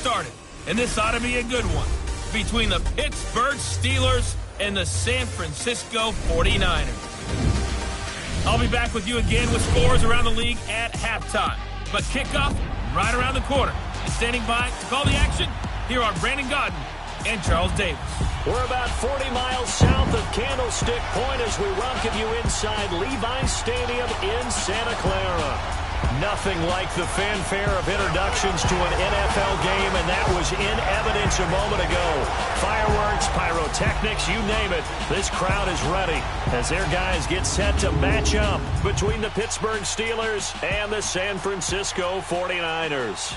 started, and this ought to be a good one, between the Pittsburgh Steelers and the San Francisco 49ers. I'll be back with you again with scores around the league at halftime. But kickoff right around the corner. And standing by to call the action, here are Brandon Gaudin and Charles Davis. We're about 40 miles south of Candlestick Point as we welcome you inside Levi's Stadium in Santa Clara. Nothing like the fanfare of introductions to an NFL game, and that was in evidence a moment ago. Fireworks, pyrotechnics, you name it. This crowd is ready as their guys get set to match up between the Pittsburgh Steelers and the San Francisco 49ers.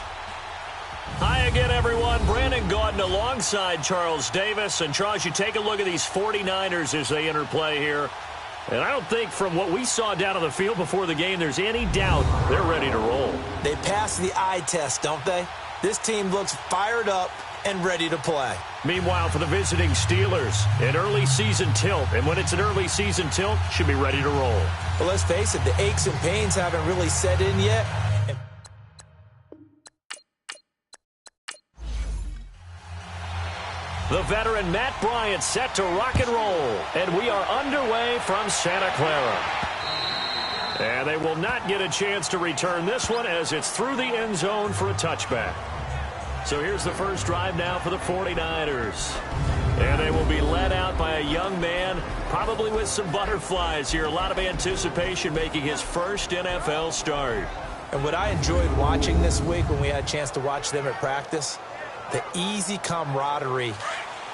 Hi again, everyone. Brandon Gaudin alongside Charles Davis. And, Charles, you take a look at these 49ers as they enter play here. And I don't think from what we saw down on the field before the game there's any doubt they're ready to roll. They passed the eye test, don't they? This team looks fired up and ready to play. Meanwhile, for the visiting Steelers, an early season tilt. And when it's an early season tilt, should be ready to roll. Well, let's face it, the aches and pains haven't really set in yet. The veteran Matt Bryant set to rock and roll. And we are underway from Santa Clara. And they will not get a chance to return this one as it's through the end zone for a touchback. So here's the first drive now for the 49ers. And they will be led out by a young man, probably with some butterflies here. A lot of anticipation making his first NFL start. And what I enjoyed watching this week when we had a chance to watch them at practice, the easy camaraderie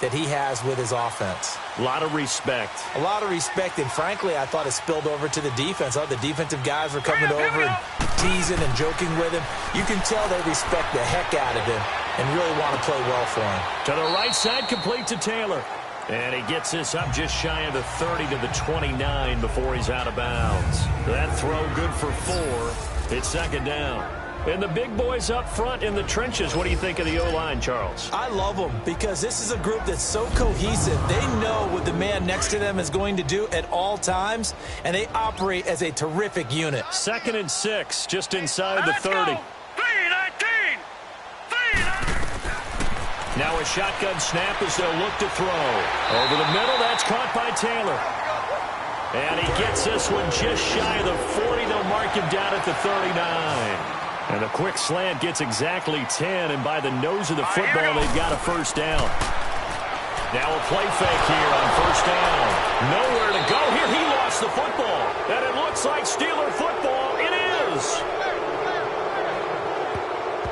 that he has with his offense. A lot of respect. A lot of respect, and frankly, I thought it spilled over to the defense. The defensive guys were coming over and teasing and joking with him. You can tell they respect the heck out of him and really want to play well for him. To the right side, complete to Taylor. And he gets this up just shy of the 30 to the 29 before he's out of bounds. That throw good for 4. It's second down. And the big boys up front in the trenches, what do you think of the O-line, Charles? I love them because this is a group that's so cohesive. They know what the man next to them is going to do at all times, and they operate as a terrific unit. 2nd and 6, just inside the 30. Now a shotgun snap as they'll look to throw. Over the middle, that's caught by Taylor. And he gets this one just shy of the 40. They'll mark him down at the 39. And a quick slant gets exactly 10, and by the nose of the football, they've got a first down. Now a play fake here on first down. Nowhere to go here. He lost the football. And it looks like Steeler football. It is.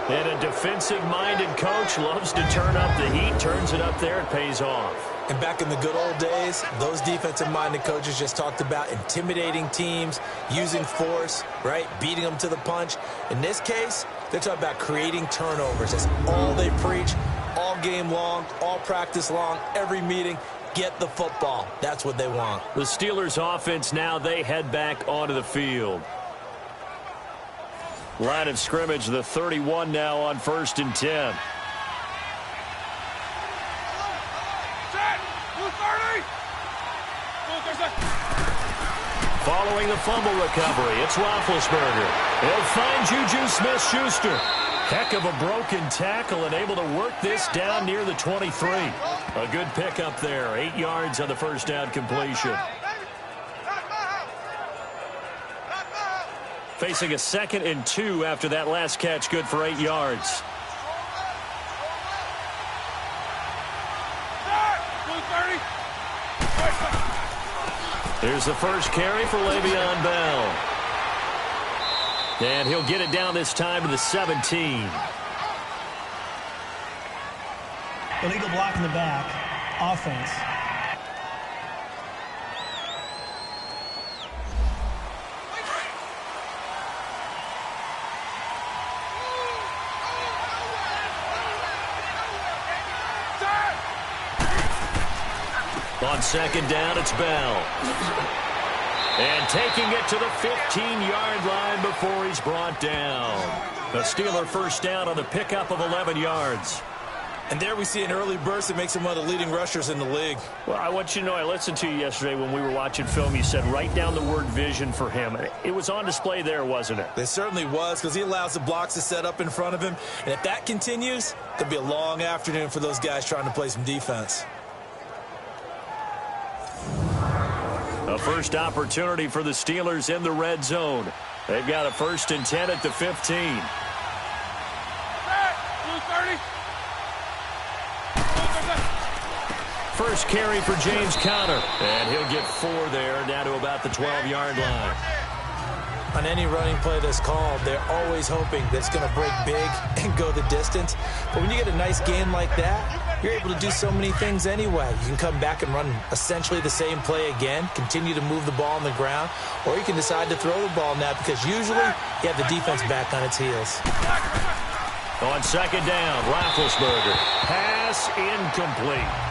And a defensive-minded coach loves to turn up the heat, turns it up there, it pays off. And back in the good old days, those defensive-minded coaches just talked about intimidating teams, using force, right, beating them to the punch. In this case, they're talking about creating turnovers. That's all they preach, all game long, all practice long, every meeting. Get the football. That's what they want. The Steelers' offense now, they head back onto the field. Line of scrimmage, the 31 now on 1st and 10. Following the fumble recovery, it's Roethlisberger. He'll find Juju Smith-Schuster. Heck of a broken tackle and able to work this down near the 23. A good pickup there, 8 yards on the first down completion. Facing a 2nd and 2 after that last catch, good for 8 yards. Here's the first carry for Le'Veon Bell. And he'll get it down this time to the 17. Illegal block in the back. Offense. On second down, it's Bell. And taking it to the 15-yard line before he's brought down. A Steeler first down on the pickup of 11 yards. And there we see an early burst that makes him one of the leading rushers in the league. Well, I want you to know, I listened to you yesterday when we were watching film. You said write down the word vision for him. It was on display there, wasn't it? It certainly was, because he allows the blocks to set up in front of him. And if that continues, it'll be a long afternoon for those guys trying to play some defense. A first opportunity for the Steelers in the red zone. They've got a 1st and 10 at the 15. First carry for James Conner. And he'll get 4 there, down to about the 12-yard line. On any running play that's called, they're always hoping that it's going to break big and go the distance. But when you get a nice game like that, you're able to do so many things anyway. You can come back and run essentially the same play again, continue to move the ball on the ground, or you can decide to throw the ball now because usually you have the defense back on its heels. On 2nd down, Roethlisberger. Pass incomplete.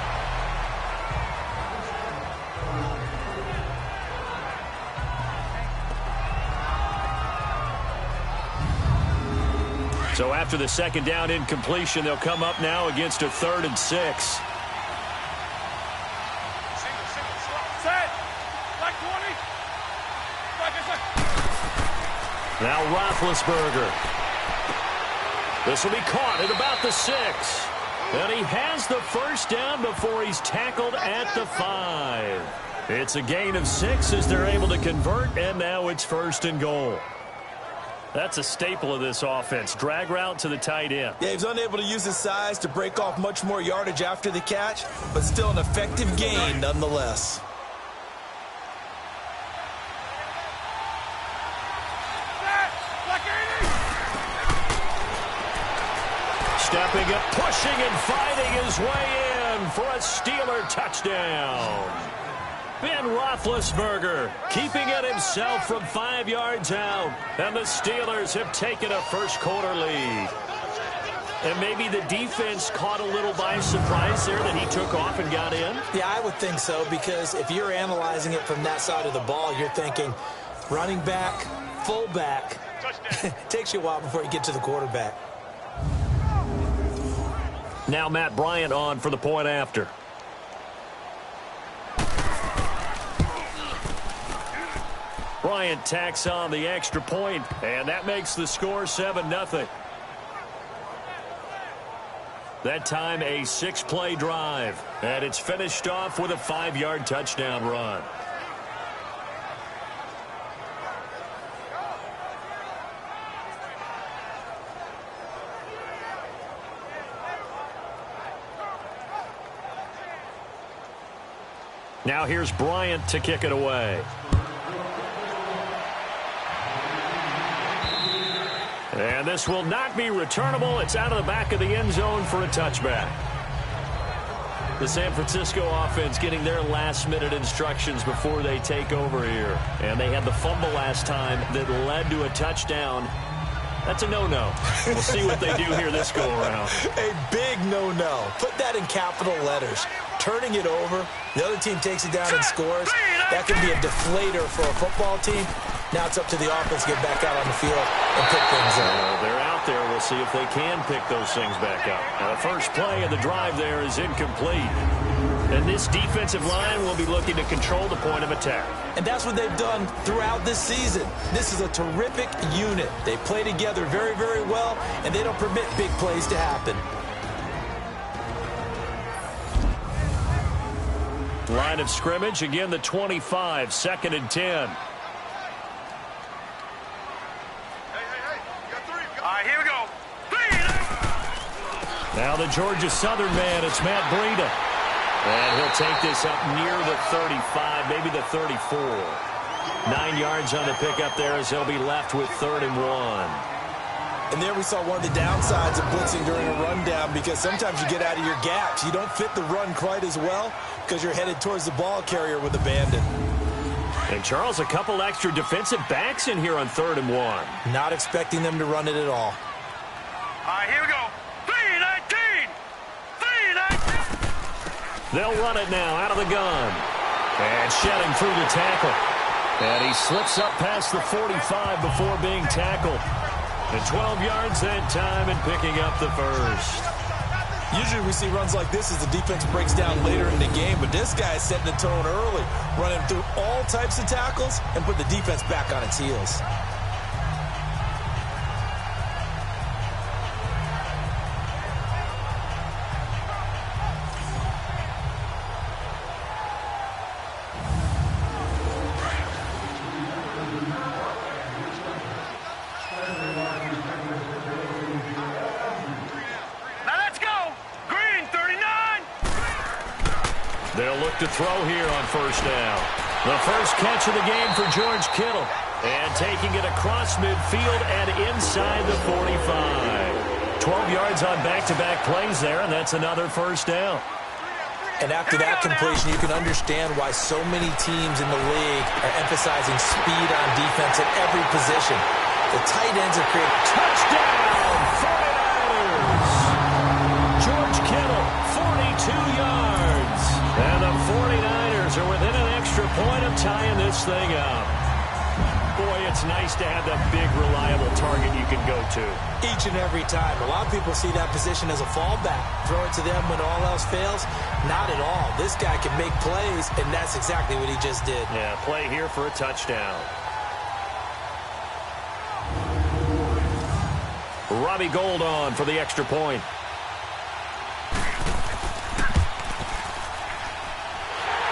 So after the 2nd down incompletion, they'll come up now against a 3rd and 6. Now Roethlisberger. This will be caught at about the 6. And he has the 1st down before he's tackled at the 5. It's a gain of 6 as they're able to convert, and now it's 1st and goal. That's a staple of this offense. Drag route to the tight end. Yeah, he's unable to use his size to break off much more yardage after the catch, but still an effective gain nonetheless. Stepping up, pushing and fighting his way in for a Steeler touchdown. Ben Roethlisberger keeping it himself from 5 yards out. And the Steelers have taken a first-quarter lead. And maybe the defense caught a little by surprise there that he took off and got in? Yeah, I would think so, because if you're analyzing it from that side of the ball, you're thinking running back, fullback. Takes you a while before you get to the quarterback. Now Matt Bryant on for the point after. Bryant tacks on the extra point, and that makes the score 7-0. That time a 6-play drive, and it's finished off with a 5-yard touchdown run. Now here's Bryant to kick it away. And this will not be returnable. It's out of the back of the end zone for a touchback. The San Francisco offense getting their last-minute instructions before they take over here. And they had the fumble last time that led to a touchdown. That's a no-no. We'll see what they do here this go-around. A big no-no. Put that in capital letters. Turning it over, the other team takes it down and scores. That can be a deflator for a football team. Now it's up to the offense to get back out on the field and pick things up. They're out there. We'll see if they can pick those things back up. Now the first play of the drive there is incomplete. And this defensive line will be looking to control the point of attack. And that's what they've done throughout this season. This is a terrific unit. They play together very, very well, and they don't permit big plays to happen. Line of scrimmage, again the 25, 2nd and 10. Here we go. Now the Georgia Southern man, it's Matt Breida. And he'll take this up near the 35, maybe the 34. 9 yards on the pickup there as he'll be left with 3rd and 1. And there we saw one of the downsides of blitzing during a rundown, because sometimes you get out of your gaps. You don't fit the run quite as well because you're headed towards the ball carrier with abandon. And Charles, a couple extra defensive backs in here on 3rd and 1. Not expecting them to run it at all. Here we go. 3-19. 3-19. They'll run it now out of the gun. And shedding through the tackle. And he slips up past the 45 before being tackled. And 12 yards that time and picking up the first. Usually we see runs like this as the defense breaks down later in the game, but this guy is setting the tone early, running through all types of tackles and put the defense back on its heels. They'll look to throw here on first down. The first catch of the game for George Kittle. And taking it across midfield and inside the 45. 12 yards on back-to-back plays there, and that's another first down. And after that completion, you can understand why so many teams in the league are emphasizing speed on defense at every position. The tight ends are creating touchdown, 49ers! George Kittle, 42 yards. And the 49ers are within an extra point of tying this thing up. Boy, it's nice to have that big, reliable target you can go to. Each and every time. A lot of people see that position as a fallback. Throw it to them when all else fails. Not at all. This guy can make plays, and that's exactly what he just did. Yeah, play here for a touchdown. Robbie Gould on for the extra point.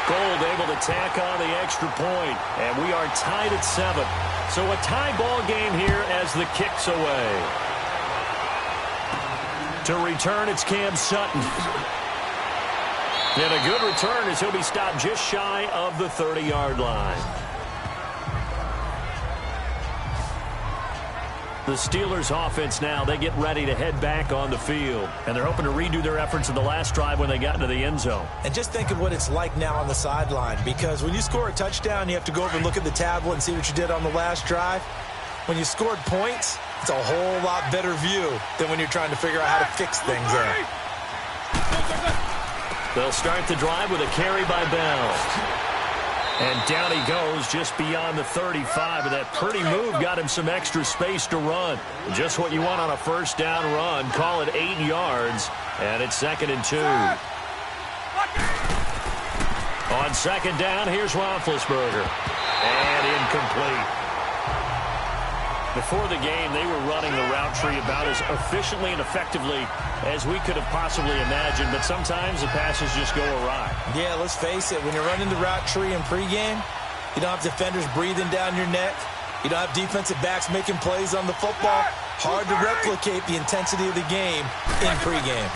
Gould able to tack on the extra point, and we are tied at 7. So a tie ball game here as the kick's away. To return, it's Cam Sutton. And a good return as he'll be stopped just shy of the 30-yard line. The Steelers offense now, they get ready to head back on the field. And they're hoping to redo their efforts in the last drive when they got into the end zone. And just think of what it's like now on the sideline. Because when you score a touchdown, you have to go over and look at the tablet and see what you did on the last drive. When you scored points, it's a whole lot better view than when you're trying to figure out how to fix things there. They'll start the drive with a carry by Bell. And down he goes just beyond the 35. And that pretty move got him some extra space to run. Just what you want on a first down run. Call it 8 yards. And it's 2nd and 2. On second down, here's Roethlisberger. And incomplete. Before the game, they were running the route tree about as efficiently and effectively as we could have possibly imagined, but sometimes the passes just go awry. Yeah, let's face it, when you're running the route tree in pregame, you don't have defenders breathing down your neck. You don't have defensive backs making plays on the football. Hard to replicate the intensity of the game in pregame.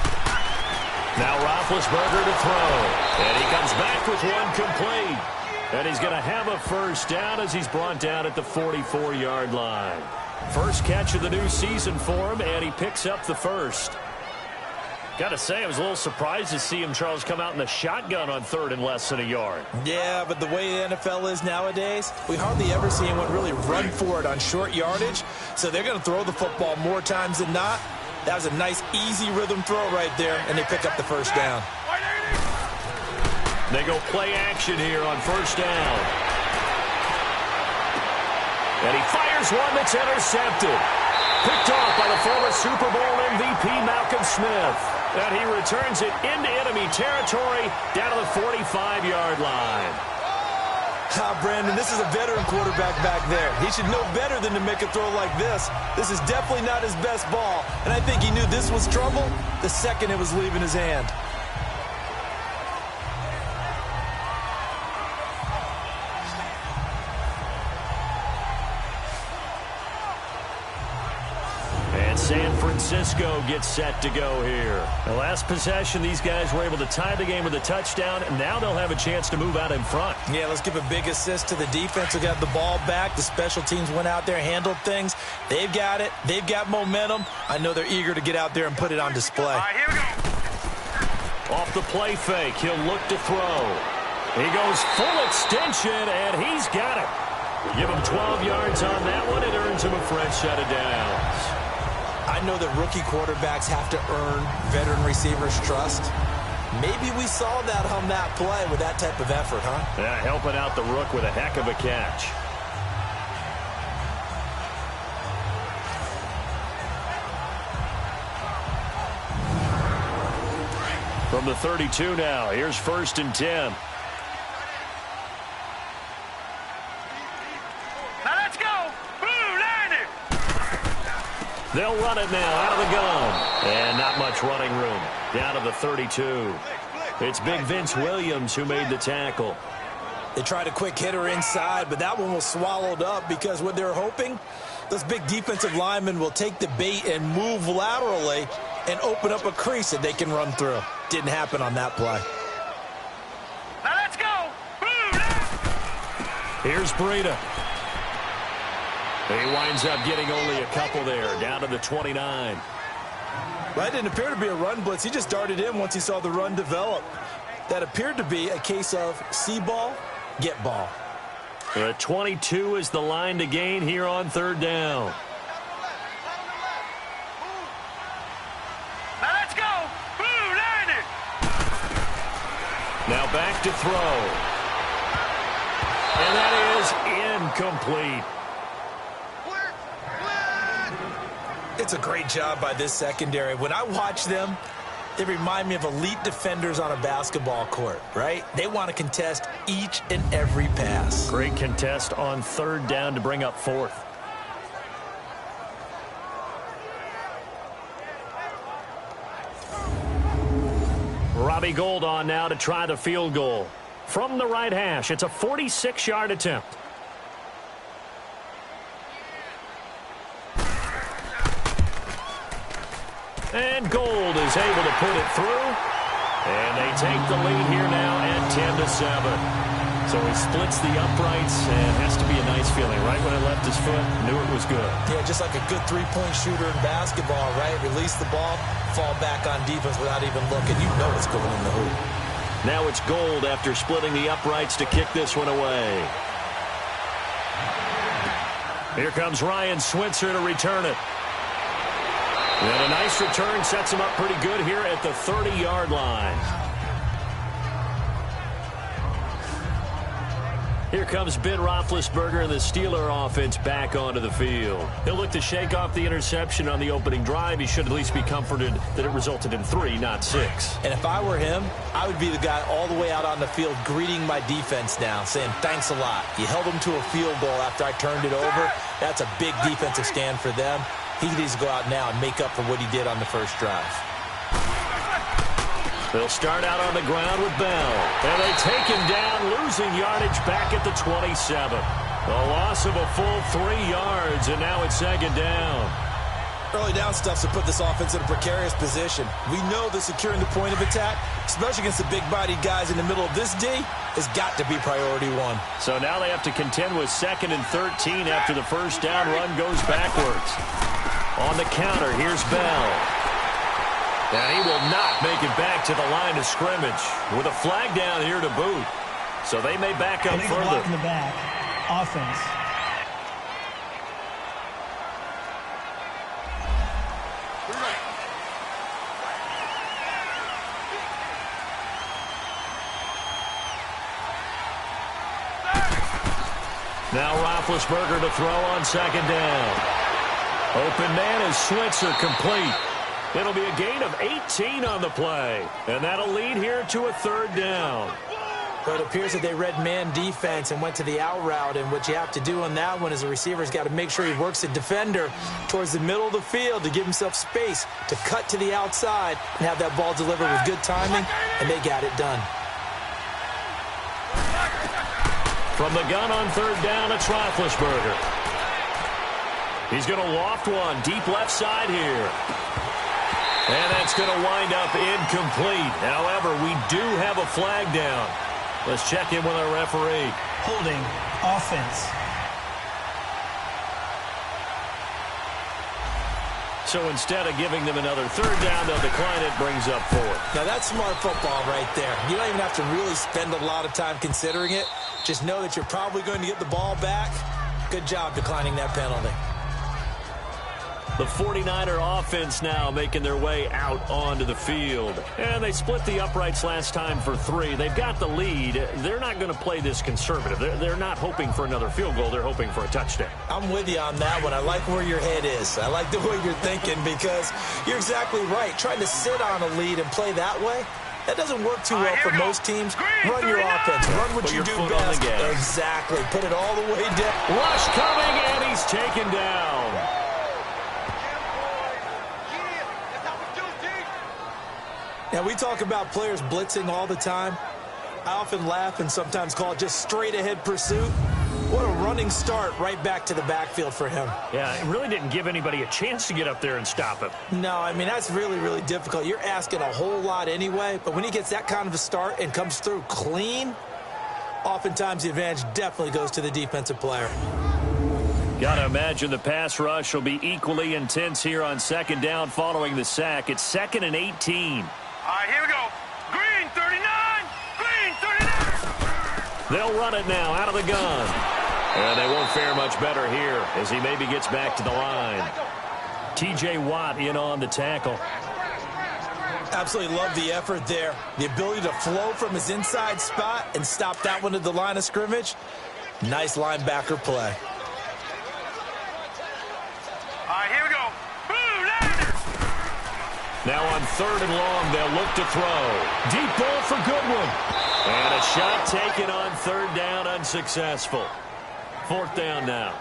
Now Roethlisberger to throw, and he comes back with one complete. And he's going to have a first down as he's brought down at the 44-yard line. First catch of the new season for him, and he picks up the first. Got to say, I was a little surprised to see him, Charles, come out in the shotgun on 3rd and less than a yard. Yeah, but the way the NFL is nowadays, we hardly ever see anyone really run for it on short yardage. So they're going to throw the football more times than not. That was a nice, easy rhythm throw right there, and they pick up the first down. They go play action here on first down. And he fires one that's intercepted. Picked off by the former Super Bowl MVP Malcolm Smith. And he returns it into enemy territory down to the 45-yard line. Brandon, this is a veteran quarterback back there. He should know better than to make a throw like this. This is definitely not his best ball. And I think he knew this was trouble the second it was leaving his hand. San Francisco gets set to go here. The last possession, these guys were able to tie the game with a touchdown, and now they'll have a chance to move out in front. Yeah, let's give a big assist to the defense who got the ball back. The special teams went out there, handled things. They've got it. They've got momentum. I know they're eager to get out there and put it on display. All right, here we go. Off the play fake, he'll look to throw. He goes full extension, and he's got it. Give him 12 yards on that one. It earns him a fresh set of downs. I know that rookie quarterbacks have to earn veteran receivers' trust. Maybe we saw that on that play with that type of effort, huh? Yeah, helping out the rook with a heck of a catch. From the 32 now, here's 1st and 10. Now let's go. Blue Niner. They'll run it now out of the gun. And not much running room. Down to the 32. It's Big Vince Williams who made the tackle. They tried a quick hitter inside, but that one was swallowed up because what they're hoping, those big defensive linemen will take the bait and move laterally and open up a crease that they can run through. Didn't happen on that play. Now let's go. Here's Breida. He winds up getting only a couple there, down to the 29. That didn't appear to be a run blitz. He just darted in once he saw the run develop. That appeared to be a case of see ball, get ball. The 22 is the line to gain here on 3rd down. Now let's go. Blue Niner. Now back to throw. And that is incomplete. It's a great job by this secondary. When I watch them, they remind me of elite defenders on a basketball court, right? They want to contest each and every pass. Great contest on 3rd down to bring up 4th. Robbie Gould on now to try the field goal. From the right hash, it's a 46-yard attempt. And Gould is able to put it through. And they take the lead here now at 10-7. So he splits the uprights, and it has to be a nice feeling. Right when it left his foot, knew it was good. Yeah, just like a good three-point shooter in basketball, right? Release the ball, fall back on defense without even looking. You know it's going in the hoop. Now it's Gould after splitting the uprights to kick this one away. Here comes Ryan Switzer to return it. And a nice return sets him up pretty good here at the 30-yard line. Here comes Ben Roethlisberger and the Steeler offense back onto the field. He'll look to shake off the interception on the opening drive. He should at least be comforted that it resulted in 3, not 6. And if I were him, I would be the guy all the way out on the field greeting my defense now, saying thanks a lot. You held them to a field goal after I turned it over. That's a big defensive stand for them. He needs to go out now and make up for what he did on the first drive. They'll start out on the ground with Bell. And they take him down, losing yardage back at the 27. A loss of a full 3 yards, and now it's 2nd down. Early down stuff to put this offense in a precarious position. We know that securing the point of attack, especially against the big-bodied guys in the middle of this D, has got to be priority 1. So now they have to contend with 2nd and 13 after the first down run goes backwards. On the counter, here's Bell. And he will not make it back to the line of scrimmage with a flag down here to boot. So they may back up Illegal further. block in the back. Offense. Now Roethlisberger to throw on 2nd down. Open man is Switzer, complete. It'll be a gain of 18 on the play. And that'll lead here to a 3rd down. But it appears that they read man defense and went to the out route. And what you have to do on that one is the receiver's got to make sure he works the defender towards the middle of the field to give himself space to cut to the outside and have that ball delivered with good timing. And they got it done. From the gun on 3rd down, it's Roethlisberger. He's going to loft one deep left side here. And that's going to wind up incomplete. However, we do have a flag down. Let's check in with our referee. Holding. Offense. So instead of giving them another 3rd down, they'll decline it, brings up 4th. Now that's smart football right there. You don't even have to really spend a lot of time considering it. Just know that you're probably going to get the ball back. Good job declining that penalty. The 49er offense now making their way out onto the field. And they split the uprights last time for 3. They've got the lead. They're not going to play this conservative. They're not hoping for another field goal. They're hoping for a touchdown. I'm with you on that one. I like where your head is. I like the way you're thinking because you're exactly right. Trying to sit on a lead and play that way, That doesn't work too well for most teams. Run your offense. Run what you do best. Exactly. Put it all the way down. Rush coming, and he's taken down. Now, we talk about players blitzing all the time. I often laugh and sometimes call it just straight-ahead pursuit. What a running start right back to the backfield for him. Yeah, it really didn't give anybody a chance to get up there and stop him. No, I mean, that's really, really difficult. You're asking a whole lot anyway, but when he gets that kind of a start and comes through clean, oftentimes the advantage definitely goes to the defensive player. Got to imagine the pass rush will be equally intense here on second down following the sack. It's 2nd and 18. All right, here we go. Green 39. Green 39. They'll run it now out of the gun. And they won't fare much better here as he maybe gets back to the line. T.J. Watt in on the tackle. Absolutely love the effort there. The ability to flow from his inside spot and stop that one at the line of scrimmage. Nice linebacker play. All right, here we go. Blue Niners. Now on 3rd and long, they'll look to throw. Deep ball for Goodwin. And a shot taken on 3rd down, unsuccessful. 4th down now.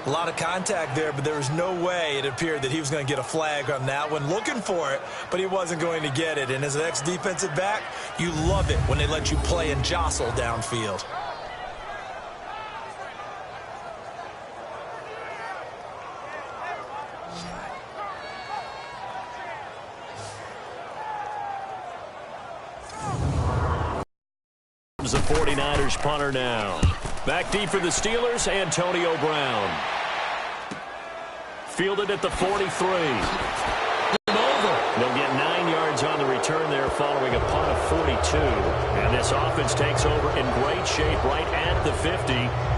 A lot of contact there, but there was no way it appeared that he was going to get a flag on that one. Looking for it, but he wasn't going to get it. And as an ex-defensive back, you love it when they let you play and jostle downfield. The 49ers punter now. Back deep for the Steelers, Antonio Brown. Fielded at the 43. Over. They'll get 9 yards on the return there following a punt of 42. And this offense takes over in great shape right at the 50.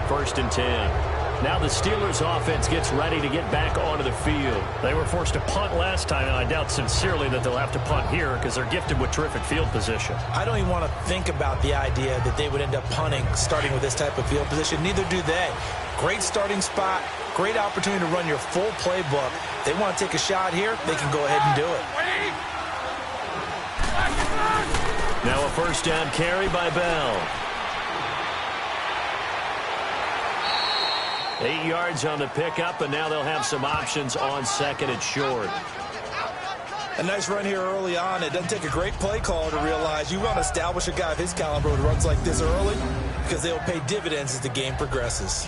1st and 10. Now the Steelers offense gets ready to get back onto the field. They were forced to punt last time, and I doubt sincerely that they'll have to punt here because they're gifted with terrific field position. I don't even want to think about the idea that they would end up punting starting with this type of field position. Neither do they. Great starting spot, great opportunity to run your full playbook. They want to take a shot here, they can go ahead and do it. Now a 1st down carry by Bell. 8 yards on the pickup, and now they'll have some options on 2nd and short. A nice run here early on. It doesn't take a great play call to realize you want to establish a guy of his caliber who runs like this early because they will pay dividends as the game progresses.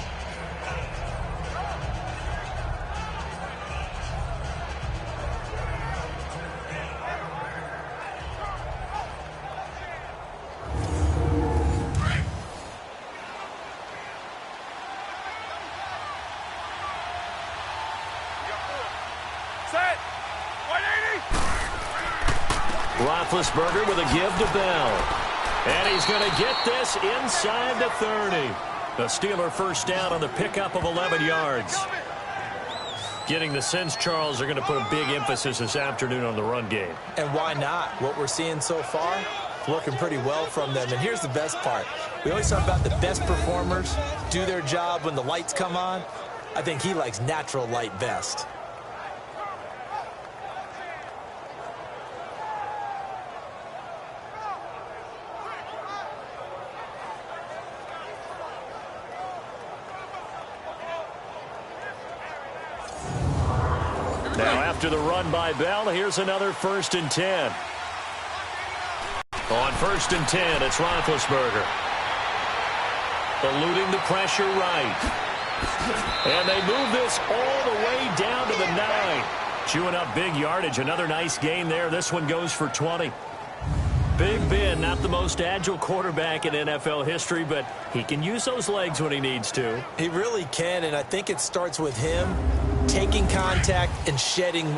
Roethlisberger with a give to Bell. And he's going to get this inside the 30. The Steeler 1st down on the pickup of 11 yards. Getting the sense, Charles, are going to put a big emphasis this afternoon on the run game. And why not? What we're seeing so far, working pretty well from them. And here's the best part. We always talk about the best performers do their job when the lights come on. I think he likes natural light best. Now after the run by Bell, here's another 1st and 10. On 1st and 10, it's Roethlisberger. Eluding the pressure right. And they move this all the way down to the 9. Chewing up big yardage. Another nice gain there. This one goes for 20. Big Ben, not the most agile quarterback in NFL history, but he can use those legs when he needs to. He really can, and I think it starts with him taking contact and shedding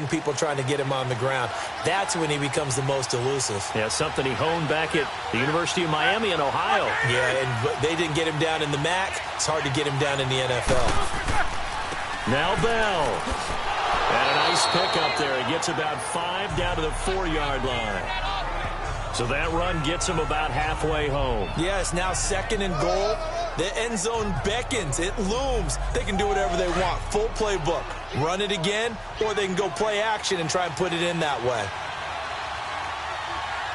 people trying to get him on the ground. That's when he becomes the most elusive. Yeah, something he honed back at the University of Miami in Ohio. Yeah, and they didn't get him down in the MAC. It's hard to get him down in the NFL. Now Bell. And a nice pickup there. He gets about 5 down to the 4-yard line. So that run gets him about halfway home. Yeah, it's now 2nd and goal. The end zone beckons. It looms. They can do whatever they want. Full playbook. Run it again, or they can go play action and try and put it in that way.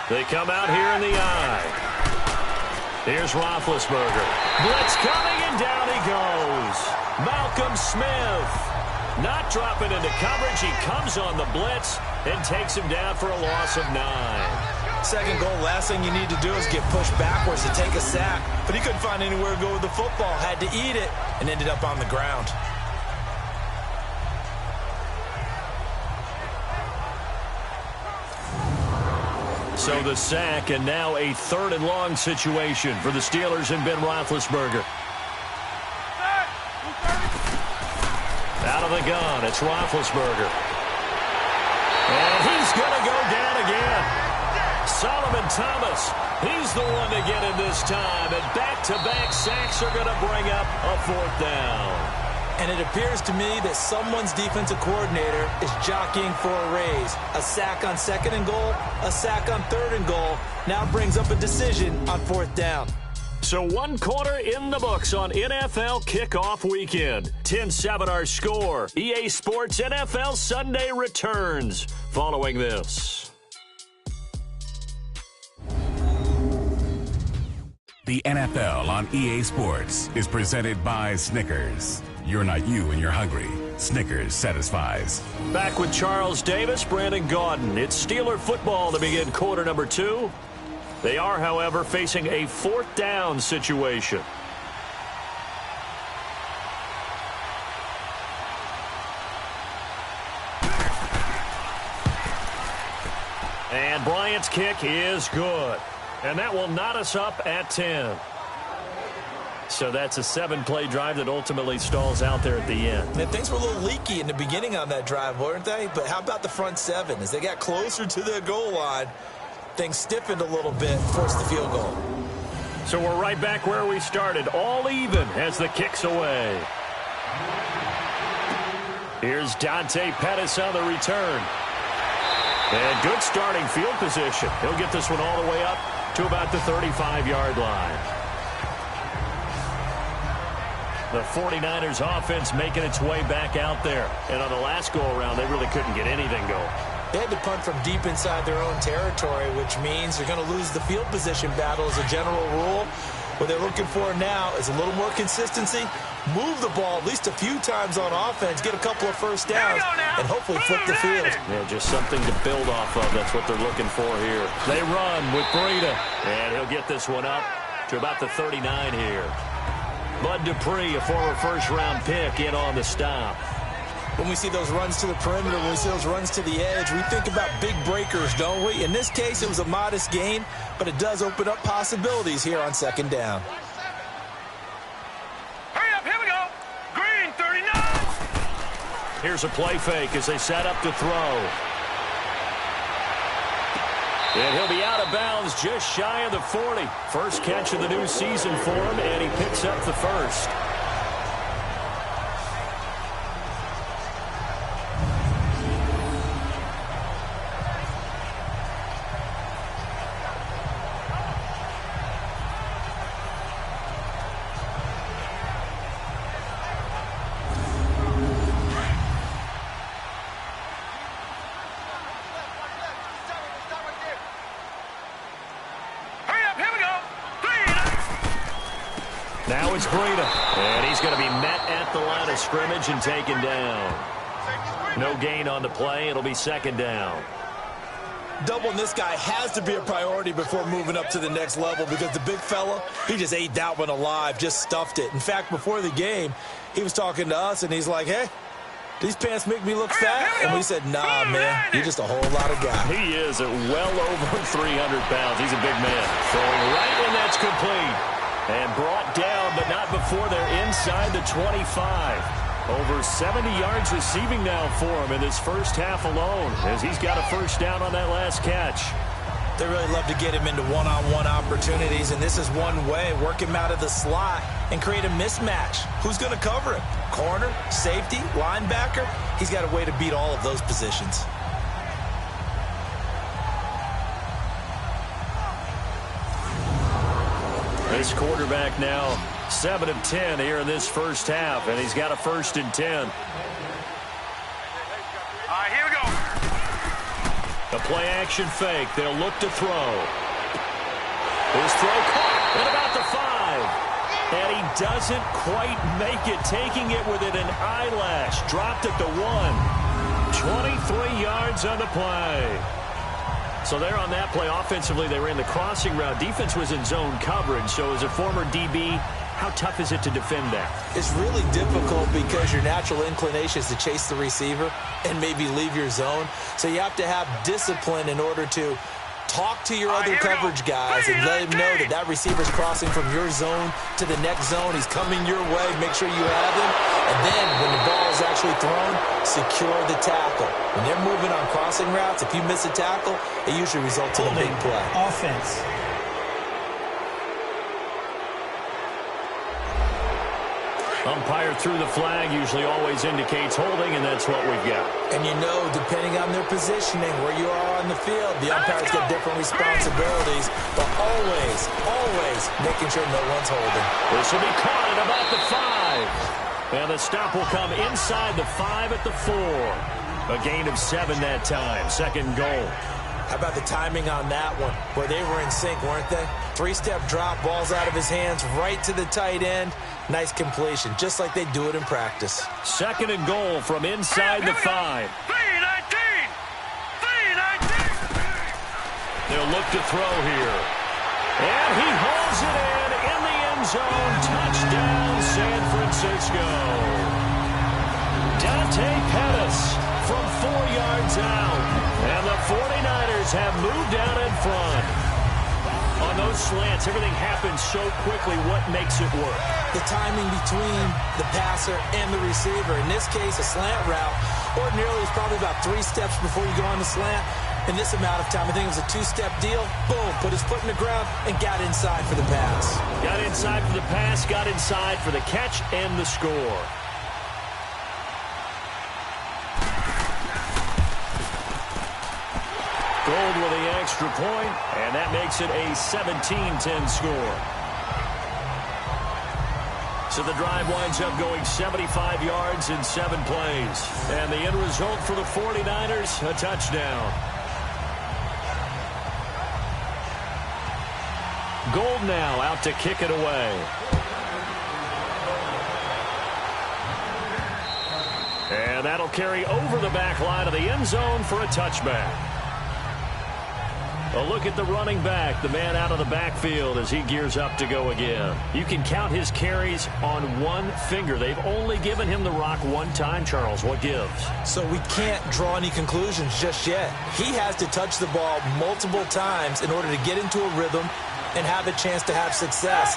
They come out here in the eye. Here's Roethlisberger. Blitz coming, and down he goes. Malcolm Smith. Not dropping into coverage. He comes on the blitz and takes him down for a loss of 9. Second goal, last thing you need to do is get pushed backwards to take a sack. But he couldn't find anywhere to go with the football. Had to eat it and ended up on the ground. So the sack, and now a 3rd and long situation for the Steelers and Ben Roethlisberger. Out of the gun, it's Roethlisberger. And he's going to go down again. Solomon Thomas, he's the one to get him this time. And back-to-back sacks are going to bring up a 4th down. And it appears to me that someone's defensive coordinator is jockeying for a raise. A sack on 2nd and goal, a sack on 3rd and goal. Now brings up a decision on 4th down. So 1 quarter in the books on NFL kickoff weekend. 10-7 our score. EA Sports NFL Sunday returns following this. The NFL on EA Sports is presented by Snickers. You're not you when you're hungry. Snickers satisfies. Back with Charles Davis, Brandon Gaudin. It's Steeler football to begin quarter number 2. They are, however, facing a 4th down situation. And Bryant's kick is good. And that will knot us up at 10. So that's a 7-play drive that ultimately stalls out there at the end. And things were a little leaky in the beginning on that drive, weren't they? But how about the front 7? As they got closer to the goal line, things stiffened a little bit, forced the field goal. So we're right back where we started, all even as the kick's away. Here's Dante Pettis on the return. And good starting field position. He'll get this one all the way up to about the 35-yard line. The 49ers offense making its way back out there. And on the last go-around, they really couldn't get anything going. They had to punt from deep inside their own territory, which means they're going to lose the field position battle as a general rule. What they're looking for now is a little more consistency, move the ball at least a few times on offense, get a couple of first downs, and hopefully flip the field. Yeah, just something to build off of. That's what they're looking for here. They run with Breida, and he'll get this one up to about the 39 here. Bud Dupree, a former first-round pick, in on the stop. When we see those runs to the perimeter, when we see those runs to the edge, we think about big breakers, don't we? In this case, it was a modest gain, but it does open up possibilities here on 2nd down. Hurry up, here we go. Green, 39. Here's a play fake as they set up to throw. And he'll be out of bounds just shy of the 40. First catch of the new season for him, and he picks up the first. Now it's Breida, and he's going to be met at the line of scrimmage and taken down. No gain on the play. It'll be 2nd down. Doubling this guy has to be a priority before moving up to the next level because the big fella, he just ate that one alive, just stuffed it. In fact, before the game, he was talking to us, and he's like, hey, these pants make me look fat. And we said, nah, man, you're just a whole lot of guy. He is at well over 300 pounds. He's a big man. Throwing right, and that's complete. And brought down, but not before they're inside the 25. Over 70 yards receiving now for him in this first half alone, as he's got a first down on that last catch. They really love to get him into one-on-one opportunities, and this is one way. Work him out of the slot and create a mismatch. Who's going to cover him? Corner, safety, linebacker? He's got a way to beat all of those positions. This quarterback now 7 of 10 here in this first half, and he's got a 1st and 10. All right, here we go. A Play action fake. They'll look to throw. His throw caught at about the 5. And he doesn't quite make it, taking it within an eyelash. Dropped at the 1. 23 yards on the play. So there on that play, offensively, they ran the crossing route. Defense was in zone coverage. So as a former DB, how tough is it to defend that? It's really difficult because your natural inclination is to chase the receiver and maybe leave your zone. So you have to have discipline in order to talk to your other coverage guys and let him know that that receiver's crossing from your zone to the next zone. He's coming your way. Make sure you have him. And then when the ball is actually thrown, secure the tackle. When they're moving on crossing routes, if you miss a tackle, it usually results in a big play. Offense. Umpire through the flag usually always indicates holding, and that's what we've got. And you know, depending on their positioning, where you are on the field, the umpires get different responsibilities, but always making sure no one's holding. This will be caught at about the 5. And the stop will come inside the 5 at the 4. A gain of 7 that time. Second goal. How about the timing on that one, where they were in sync, weren't they? 3-step drop, ball's out of his hands, right to the tight end. Nice completion, just like they do it in practice. Second and goal from inside the 5. 3-19! They'll look to throw here. And he holds it in the end zone. Touchdown, San Francisco. Dante Pettis from 4 yards out. And the 49ers have moved out in front. On those slants, everything happens so quickly. What makes it work? The timing between the passer and the receiver. In this case, a slant route. Ordinarily, it's probably about 3 steps before you go on the slant. In this amount of time, I think it was a 2-step deal. Boom, put his foot in the ground and got inside for the pass. Got inside for the pass, got inside for the catch and the score. Gold with the extra point, and that makes it a 17-10 score. So the drive winds up going 75 yards in 7 plays. And the end result for the 49ers, a touchdown. Gold now out to kick it away. And that'll carry over the back line of the end zone for a touchback. A look at the running back, the man out of the backfield as he gears up to go again. You can count his carries on one finger. They've only given him the rock one time, Charles. What gives? So we can't draw any conclusions just yet. He has to touch the ball multiple times in order to get into a rhythm and have a chance to have success.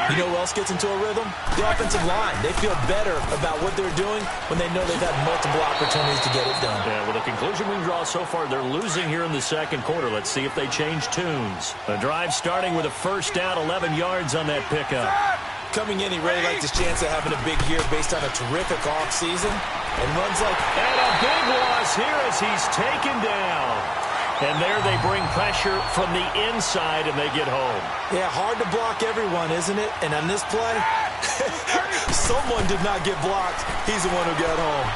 You know who else gets into a rhythm? The offensive line. They feel better about what they're doing when they know they've had multiple opportunities to get it done. Yeah, well, the conclusion we draw so far, they're losing here in the second quarter. Let's see if they change tunes. The drive starting with a first down, 11 yards on that pickup. Coming in, he really likes his chance of having a big year based on a terrific offseason. And runs like... And a big loss here as he's taken down. And there they bring pressure from the inside, and they get home. Yeah, hard to block everyone, isn't it? And on this play, someone did not get blocked. He's the one who got home.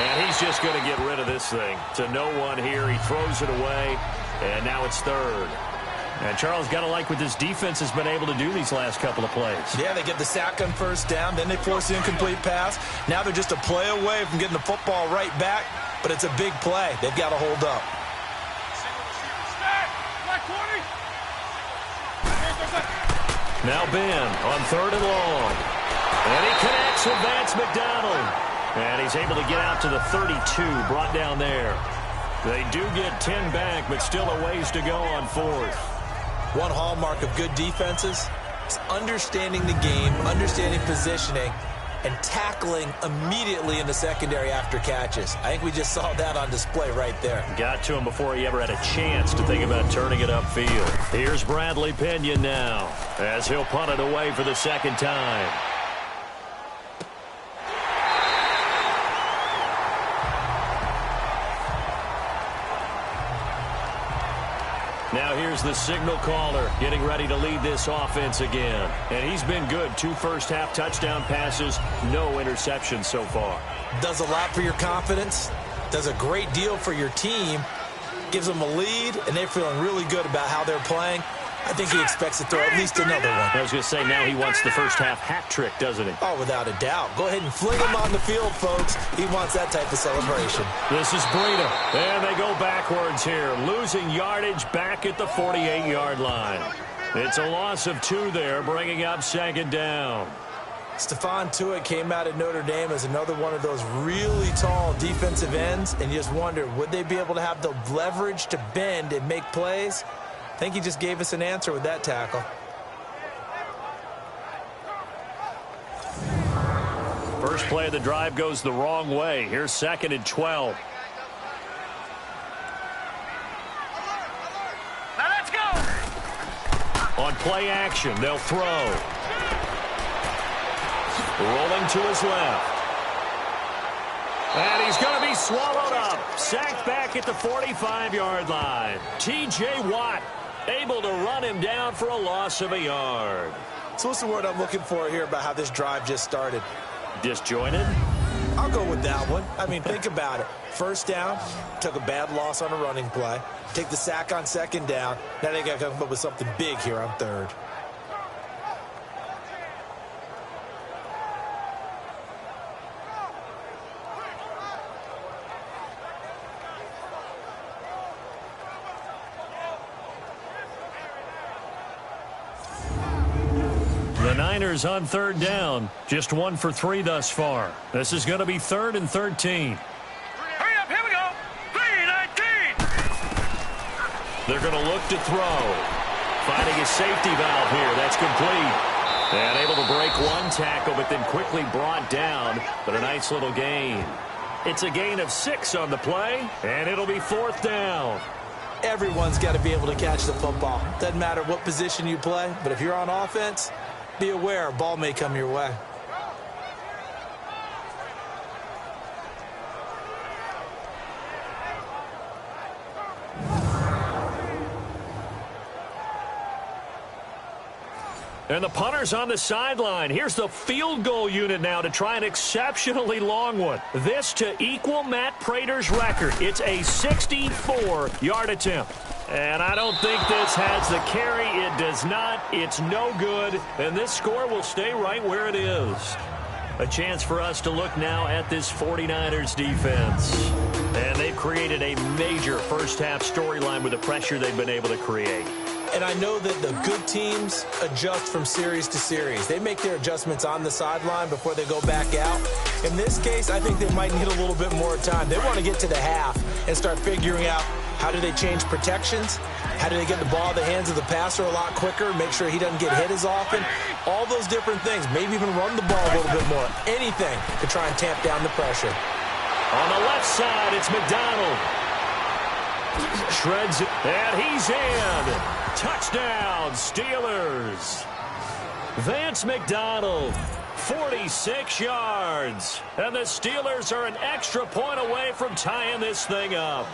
And he's just going to get rid of this thing. To no one here. He throws it away, and now it's third. And Charles, got to like what this defense has been able to do these last couple of plays. Yeah, they get the sack on first down, then they force the incomplete pass. Now they're just a play away from getting the football right back, but it's a big play. They've got to hold up. Now Ben on third and long. And he connects with Vance McDonald. And he's able to get out to the 32, brought down there. They do get 10 back, but still a ways to go on fourth. One hallmark of good defenses is understanding the game, understanding positioning, and tackling immediately in the secondary after catches. I think we just saw that on display right there. Got to him before he ever had a chance to think about turning it upfield. Here's Bradley Pinion now as he'll punt it away for the second time. Now here's the signal caller getting ready to lead this offense again. And he's been good. 2 first-half touchdown passes, no interceptions so far. Does a lot for your confidence. does a great deal for your team, gives them a lead, and they're feeling really good about how they're playing. I think he expects to throw at least another one. I was going to say, now he wants the first half hat trick, doesn't he? Oh, without a doubt. Go ahead and fling him on the field, folks. He wants that type of celebration. This is Breida. And they go backwards here, losing yardage back at the 48-yard line. It's a loss of 2 there, bringing up 2nd down. Stephon Tuitt came out at Notre Dame as another one of those really tall defensive ends, and you just wonder, would they be able to have the leverage to bend and make plays? I think he just gave us an answer with that tackle. First play of the drive goes the wrong way. Here's 2nd and 12. Now let's go. On play action, they'll throw. Rolling to his left. And he's going to be swallowed up. Sacked back at the 45-yard line. T.J. Watt able to run him down for a loss of a yard. So what's the word I'm looking for here about how this drive just started? Disjointed? I'll go with that one. I mean, think about it. First down, took a bad loss on a running play. Take the sack on 2nd down. Now they got to come up with something big here on 3rd. The Niners on 3rd down. Just 1 for 3 thus far. This is going to be 3rd and 13. Hurry up, here we go. 3-19. They're going to look to throw. Finding a safety valve here. That's complete. And able to break 1 tackle, but then quickly brought down. But a nice little gain. It's a gain of 6 on the play, and it'll be 4th down. Everyone's got to be able to catch the football. Doesn't matter what position you play, but if you're on offense, be aware a ball may come your way. And the punter's on the sideline. Here's the field goal unit now to try an exceptionally long one. This to equal Matt Prater's record. It's a 64-yard attempt. And I don't think this has the carry. It does not. It's no good. And this score will stay right where it is. A chance for us to look now at this 49ers defense. And they've created a major first-half storyline with the pressure they've been able to create. And I know that the good teams adjust from series to series. They make their adjustments on the sideline before they go back out. In this case, I think they might need a little bit more time. They want to get to the half and start figuring out how do they change protections, how do they get the ball in the hands of the passer a lot quicker, make sure he doesn't get hit as often, all those different things. Maybe even run the ball a little bit more. Anything to try and tamp down the pressure. On the left side, it's McDonald. Shreds it, and he's in. Touchdown, Steelers. Vance McDonald, 46 yards. And the Steelers are an extra point away from tying this thing up.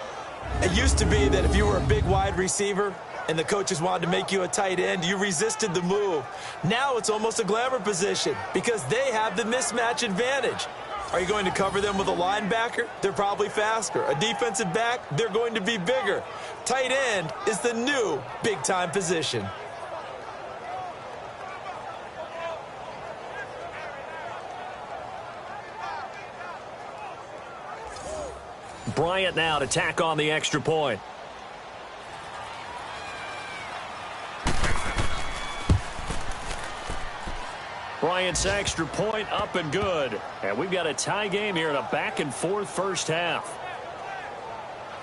It used to be that if you were a big wide receiver and the coaches wanted to make you a tight end, you resisted the move. Now it's almost a glamour position because they have the mismatch advantage. Are you going to cover them with a linebacker? They're probably faster. A defensive back? They're going to be bigger. Tight end is the new big-time position. Bryant now to tack on the extra point. Bryant's extra point up and good. And we've got a tie game here in a back-and-forth first half.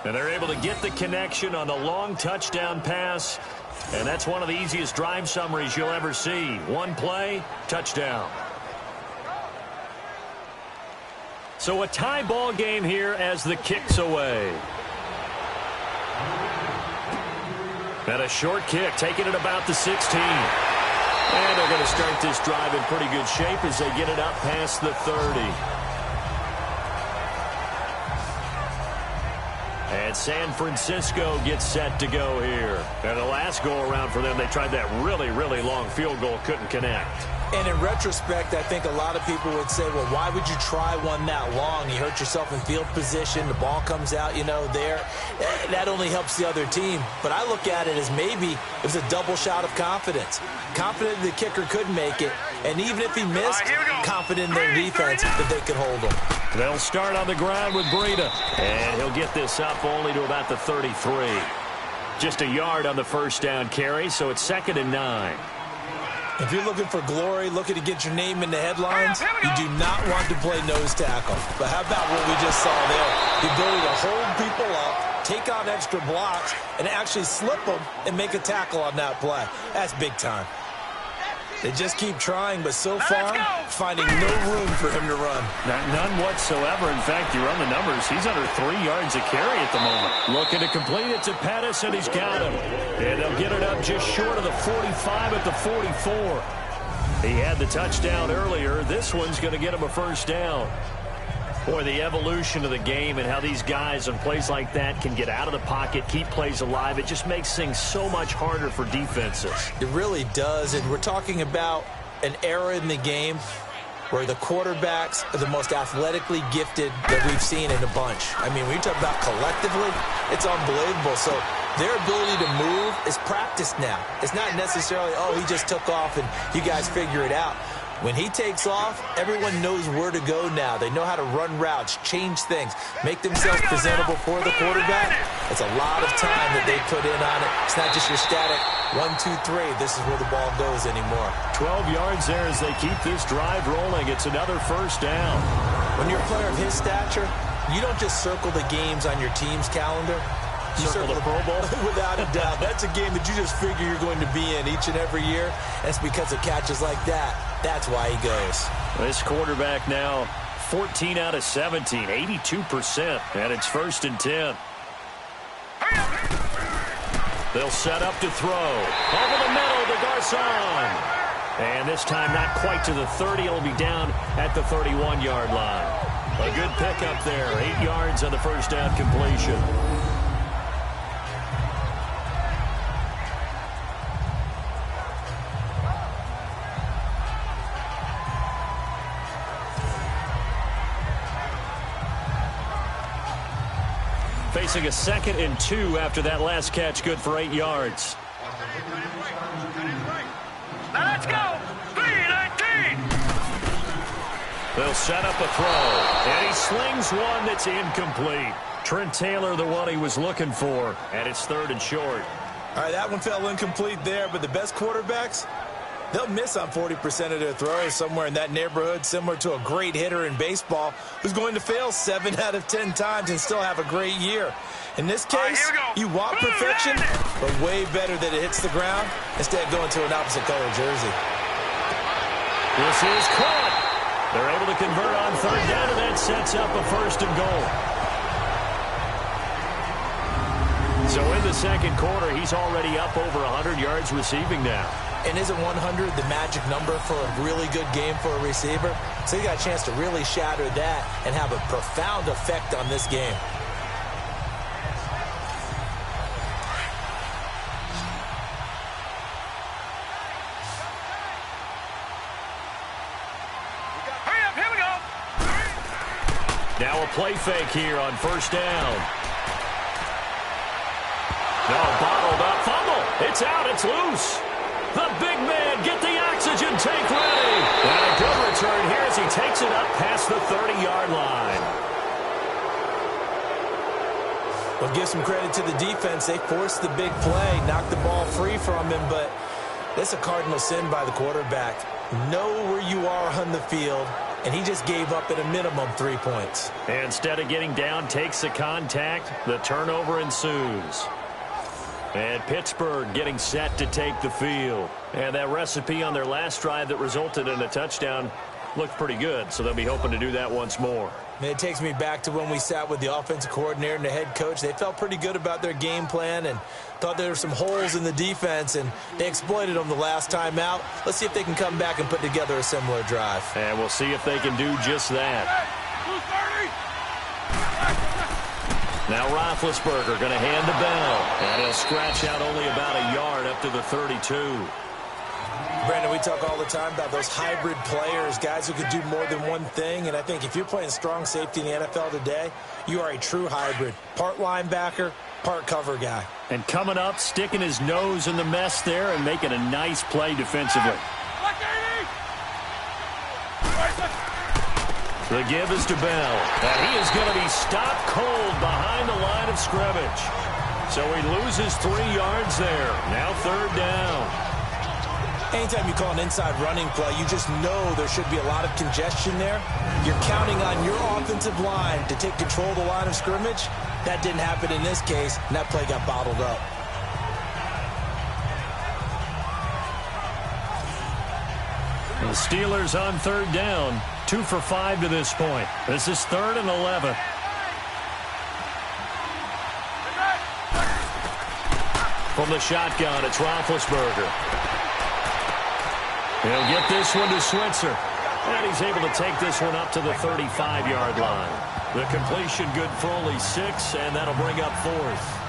And they're able to get the connection on the long touchdown pass. And that's one of the easiest drive summaries you'll ever see. One play, touchdown. So a tie ball game here as the kick's away. And a short kick, taking it about the 16. And they're going to start this drive in pretty good shape as they get it up past the 30. And San Francisco gets set to go here. And the last go-around for them, they tried that really, really long field goal, couldn't connect. And in retrospect, I think a lot of people would say, well, why would you try one that long? You hurt yourself in field position. The ball comes out, there. That only helps the other team. But I look at it as maybe it was a double shot of confidence. Confident the kicker could make it. And even if he missed, confident in their defense that they could hold him. They'll start on the ground with Breida. And he'll get this up only to about the 33. Just a yard on the first down carry, so it's 2nd and 9. If you're looking for glory, looking to get your name in the headlines, you do not want to play nose tackle. But how about what we just saw there? The ability to hold people up, take on extra blocks, and actually slip them and make a tackle on that play. That's big time. They just keep trying, but so far, finding no room for him to run. None whatsoever. In fact, you run the numbers. He's under 3 yards a carry at the moment. Looking to complete it to Pettis, and he's got him. And they'll get it up just short of the 45 at the 44. He had the touchdown earlier. This one's going to get him a first down. Boy, the evolution of the game and how these guys on plays like that can get out of the pocket, keep plays alive, it just makes things so much harder for defenses. It really does, and we're talking about an era in the game where the quarterbacks are the most athletically gifted that we've seen in a bunch. I mean, when you talk about collectively, it's unbelievable. So their ability to move is practiced now. It's not necessarily, oh, he just took off and you guys figure it out. When he takes off, everyone knows where to go now. They know how to run routes, change things, make themselves presentable for the quarterback. It's a lot of time that they put in on it. It's not just your static 1, 2, 3. This is where the ball goes anymore. 12 yards there as they keep this drive rolling. It's another first down. When you're a player of his stature, you don't just circle the games on your team's calendar. You circle the Pro Bowl? Without a doubt. That's a game that you just figure you're going to be in each and every year. And it's because of catches like that. That's why he goes. This quarterback now 14 out of 17, 82%. And it's 1st and 10. They'll set up to throw. Over the middle to Garcon. And this time not quite to the 30. It'll be down at the 31-yard line. A good pickup there. 8 yards on the first down completion. Facing a 2nd and 2 after that last catch, good for 8 yards. Now let's go. 3-19. They'll set up a throw, and he slings one that's incomplete. Trent Taylor, the one he was looking for, and it's 3rd and short. All right, that one fell incomplete there, but the best quarterbacks, they'll miss on 40% of their throws, somewhere in that neighborhood, similar to a great hitter in baseball who's going to fail 7 out of 10 times and still have a great year. In this case, you want perfection, but way better that it hits the ground instead of going to an opposite color jersey. This is caught. They're able to convert on 3rd down, and that sets up a 1st and goal. So in the 2nd quarter, he's already up over 100 yards receiving now. And isn't 100 the magic number for a really good game for a receiver? So you got a chance to really shatter that and have a profound effect on this game. Here we go. Now a play fake here on 1st down. No, bottled up. Fumble. It's out. It's loose. The big man, get the oxygen tank ready. And a good return here as he takes it up past the 30-yard line. Well, give some credit to the defense. They forced the big play, knocked the ball free from him, but that's a cardinal sin by the quarterback. Know where you are on the field, and he just gave up at a minimum 3 points. And instead of getting down, takes the contact. The turnover ensues. And Pittsburgh getting set to take the field. And that recipe on their last drive that resulted in a touchdown looked pretty good, so they'll be hoping to do that once more. And it takes me back to when we sat with the offensive coordinator and the head coach. They felt pretty good about their game plan and thought there were some holes in the defense, and they exploited them the last time out. Let's see if they can come back and put together a similar drive. And we'll see if they can do just that. Now Roethlisberger going to hand to Bell. And he'll scratch out only about a yard up to the 32. Brandon, we talk all the time about those hybrid players, guys who could do more than one thing. And I think if you're playing strong safety in the NFL today, you are a true hybrid. Part linebacker, part cover guy. And coming up, sticking his nose in the mess there and making a nice play defensively. The give is to Bell. And he is going to be stopped cold behind the line of scrimmage. So he loses 3 yards there. Now 3rd down. Anytime you call an inside running play, you just know there should be a lot of congestion there. You're counting on your offensive line to take control of the line of scrimmage. That didn't happen in this case, and that play got bottled up. The Steelers on 3rd down. 2 for 5 to this point. This is 3rd and 11. From the shotgun, it's Roethlisberger. He'll get this one to Switzer. And he's able to take this one up to the 35-yard line. The completion good for only 6, and that'll bring up 4th.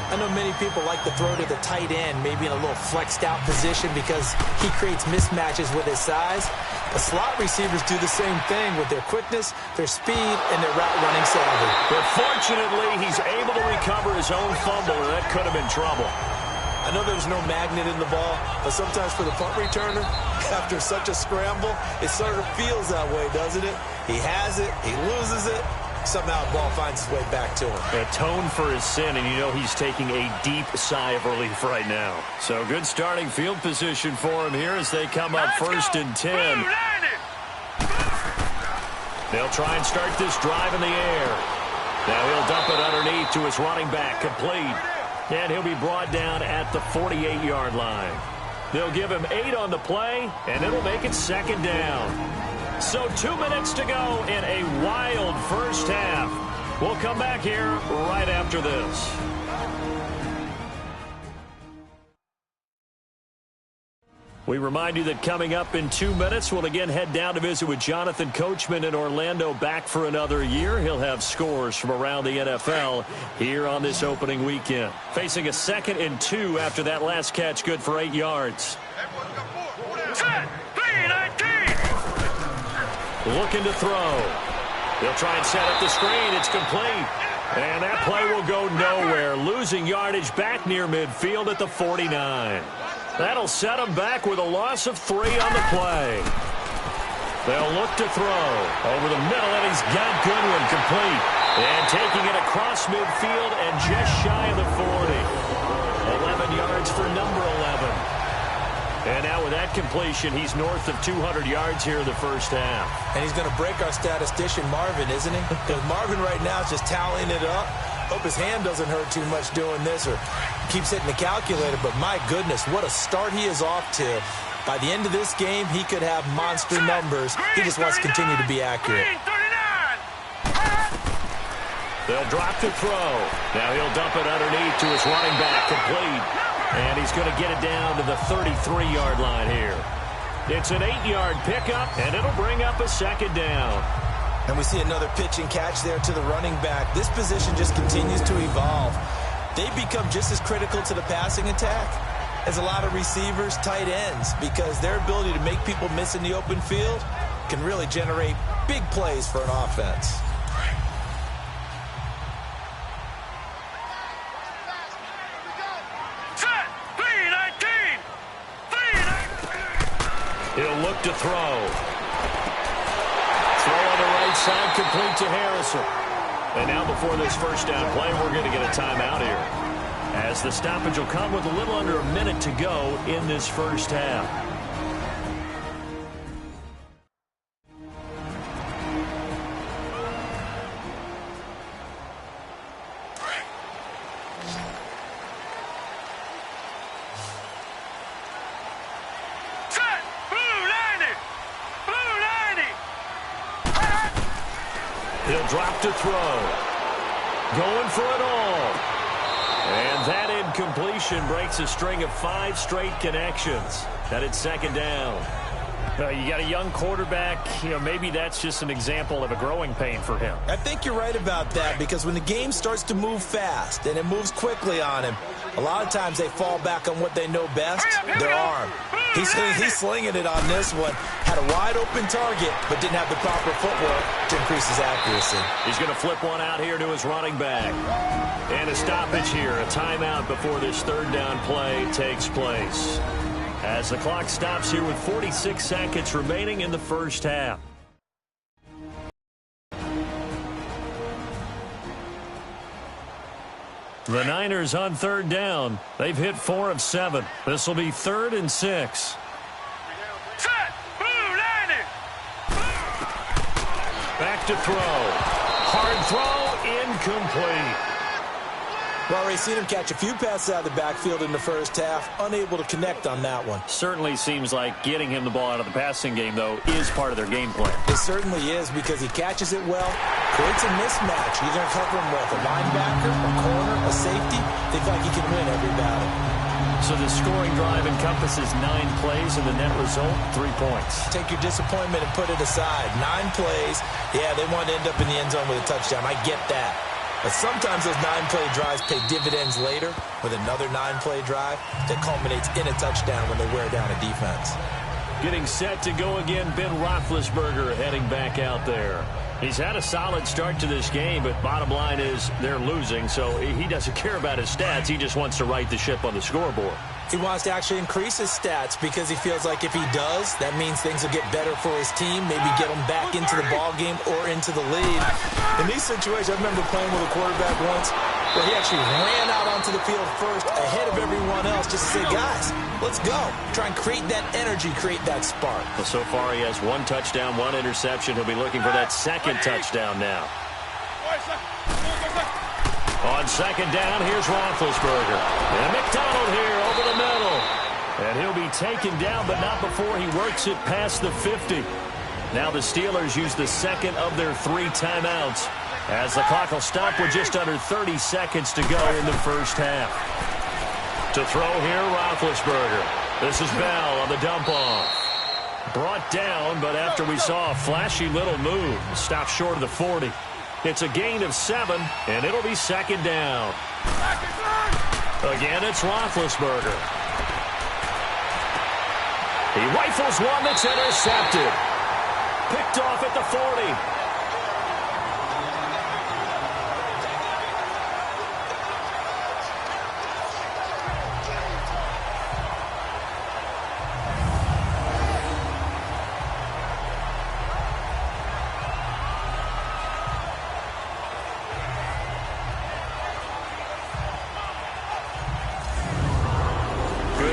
I know many people like to throw to the tight end, maybe in a little flexed out position because he creates mismatches with his size. The slot receivers do the same thing with their quickness, their speed, and their route running savvy. But fortunately, he's able to recover his own fumble, and that could have been trouble. I know there's no magnet in the ball, but sometimes for the punt returner, after such a scramble, it sort of feels that way, doesn't it? He has it, he loses it. Somehow the ball finds its way back to him. Atone for his sin, and you know he's taking a deep sigh of relief right now. So good starting field position for him here as they come up 1st and 10. They'll try and start this drive in the air. Now he'll dump it underneath to his running back, complete. And he'll be brought down at the 48-yard line. They'll give him 8 on the play, and it'll make it 2nd down. So 2 minutes to go in a wild first half. We'll come back here right after this. We remind you that coming up in 2 minutes, we'll again head down to visit with Jonathan Coachman in Orlando, back for another year. He'll have scores from around the NFL here on this opening weekend. Facing a 2nd and 2 after that last catch, good for 8 yards. Looking to throw. He'll try and set up the screen. It's complete. And that play will go nowhere. Losing yardage back near midfield at the 49. That'll set him back with a loss of 3 on the play. They'll look to throw. Over the middle, and he's got Goodwin complete. And taking it across midfield and just shy of the 40. 11 yards for number 11. And now with that completion, he's north of 200 yards here in the first half. And he's going to break our statistician, Marvin, isn't he? Because Marvin right now is just tallying it up. Hope his hand doesn't hurt too much doing this or keeps hitting the calculator. But my goodness, what a start he is off to. By the end of this game, he could have monster numbers. He just wants to continue to be accurate. They'll drop to throw. Now he'll dump it underneath to his running back, complete. And he's going to get it down to the 33-yard line here. It's an 8-yard pickup, and it'll bring up a 2nd down. And we see another pitch and catch there to the running back. This position just continues to evolve. They become just as critical to the passing attack as a lot of receivers, tight ends, because their ability to make people miss in the open field can really generate big plays for an offense. He'll look to throw. Throw on the right side, complete to Harrison. And now before this first down play, we're going to get a timeout here, as the stoppage will come with a little under a minute to go in this first half. He'll drop to throw. Going for it all. And that incompletion breaks a string of 5 straight connections. That it's 2nd down. You got a young quarterback. Maybe that's just an example of a growing pain for him. I think you're right about that, because when the game starts to move fast and it moves quickly on him, a lot of times they fall back on what they know best, their arm. He's slinging it on this one. Had a wide-open target, but didn't have the proper footwork to increase his accuracy. He's going to flip one out here to his running back. And a stoppage here, a timeout before this third down play takes place. As the clock stops here with 46 seconds remaining in the first half. The Niners on third down. They've hit 4 of 7. This will be 3rd and 6. Set. Blue landing. Back to throw. Hard throw, incomplete. Well, we've seen him catch a few passes out of the backfield in the first half, unable to connect on that one. Certainly seems like getting him the ball out of the passing game, though, is part of their game plan. It certainly is, because he catches it well, creates a mismatch. You're going to cover him with a linebacker, a corner, a safety. They feel like he can win every battle. So the scoring drive encompasses 9 plays, and the net result, 3 points. Take your disappointment and put it aside. 9 plays. Yeah, they want to end up in the end zone with a touchdown. I get that. But sometimes those 9-play drives pay dividends later with another 9-play drive that culminates in a touchdown when they wear down a defense. Getting set to go again, Ben Roethlisberger heading back out there. He's had a solid start to this game, but bottom line is they're losing, so he doesn't care about his stats. He just wants to right the ship on the scoreboard. He wants to actually increase his stats, because he feels like if he does, that means things will get better for his team, maybe get him back into the ball game or into the lead. In these situations, I remember playing with a quarterback once where he actually ran out onto the field first ahead of everyone else just to say, guys, let's go. Try and create that energy, create that spark. Well, so far he has 1 touchdown, 1 interception. He'll be looking for that second touchdown now. On second down, here's Roethlisberger. And McDonald here over the middle. And he'll be taken down, but not before he works it past the 50. Now the Steelers use the second of their 3 timeouts, as the clock will stop with just under 30 seconds to go in the first half. To throw here, Roethlisberger. This is Bell on the dump-off. Brought down, but after we saw a flashy little move, stopped short of the 40. It's a gain of 7, and it'll be second down. Again, it's Roethlisberger. He rifles one that's intercepted. Picked off at the 40.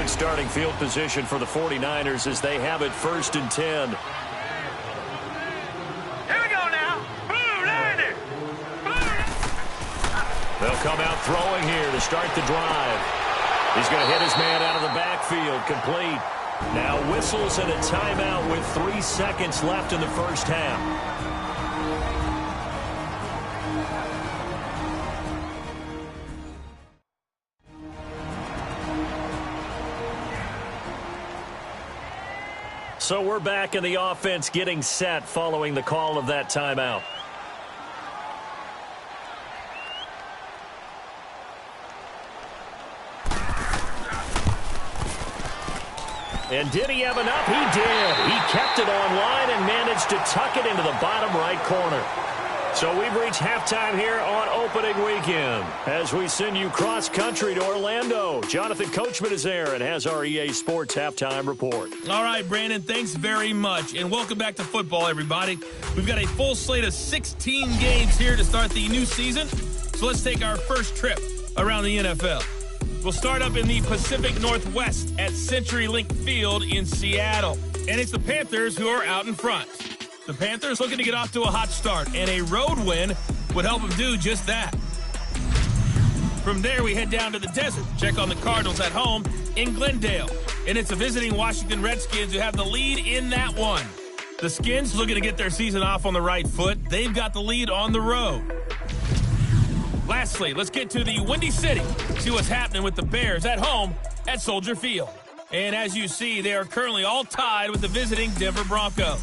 Starting field position for the 49ers as they have it 1st and 10. Here we go now. Blue landing. They'll come out throwing here to start the drive. He's going to hit his man out of the backfield, complete. Now whistles and a timeout with 3 seconds left in the first half. So we're back in the offense getting set following the call of that timeout. And did he have enough? He did. He kept it on line and managed to tuck it into the bottom right corner. So we've reached halftime here on opening weekend as we send you cross-country to Orlando. Jonathan Coachman is there and has our EA Sports halftime report. All right, Brandon, thanks very much. And welcome back to football, everybody. We've got a full slate of 16 games here to start the new season. So let's take our first trip around the NFL. We'll start up in the Pacific Northwest at CenturyLink Field in Seattle. And it's the Panthers who are out in front. The Panthers looking to get off to a hot start, and a road win would help them do just that. From there, we head down to the desert, check on the Cardinals at home in Glendale. And it's the visiting Washington Redskins who have the lead in that one. The Skins looking to get their season off on the right foot. They've got the lead on the road. Lastly, let's get to the Windy City, see what's happening with the Bears at home at Soldier Field. And as you see, they are currently all tied with the visiting Denver Broncos.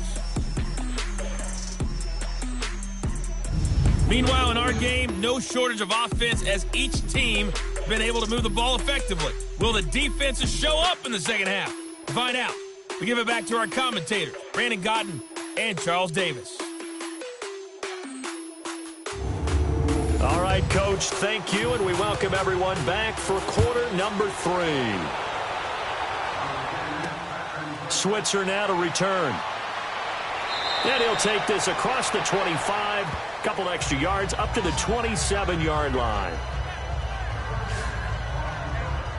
Meanwhile, in our game, no shortage of offense as each team has been able to move the ball effectively. Will the defenses show up in the second half? To find out, we give it back to our commentators, Brandon Godden and Charles Davis. All right, Coach, thank you, and we welcome everyone back for quarter number 3. Switzer now to return. And he'll take this across the 25, couple extra yards up to the 27-yard line.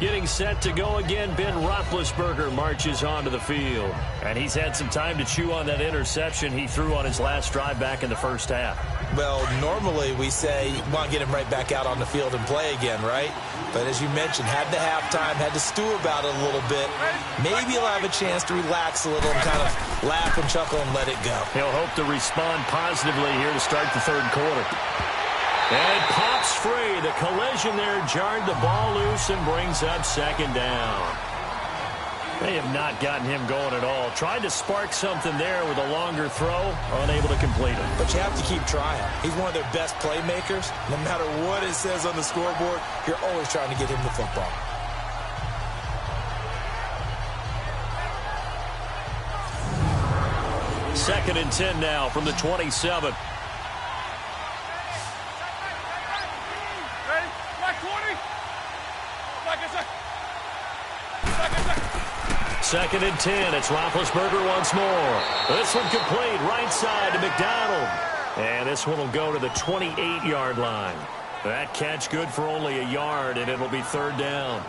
Getting set to go again, Ben Roethlisberger marches onto the field. And he's had some time to chew on that interception he threw on his last drive back in the first half. Well, normally we say you want to get him right back out on the field and play again, right? But as you mentioned, had the halftime, had to stew about it a little bit. Maybe he'll have a chance to relax a little and kind of laugh and chuckle and let it go. He'll hope to respond positively here to start the third quarter. And it pops free. The collision there jarred the ball loose and brings up second down. They have not gotten him going at all. Tried to spark something there with a longer throw, unable to complete it. But you have to keep trying. He's one of their best playmakers. No matter what it says on the scoreboard, you're always trying to get him the football. Second and 10 now from the 27. Second and 10. It's Roethlisberger once more. This one complete right side to McDonald. And this one will go to the 28-yard line. That catch good for only a yard, and it'll be third down.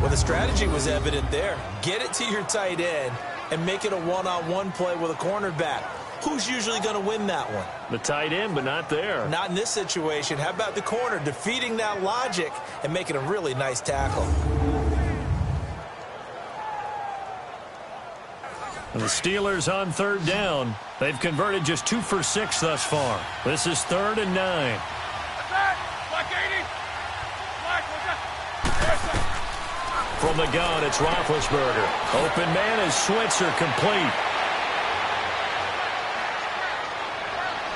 Well, the strategy was evident there. Get it to your tight end and make it a one-on-one play with a cornerback. Who's usually going to win that one? The tight end, but not there. Not in this situation. How about the corner defeating that logic and making a really nice tackle? And the Steelers on third down. They've converted just 2 for 6 thus far. This is 3rd and 9. From the gun, it's Roethlisberger. Open man is Switzer, complete.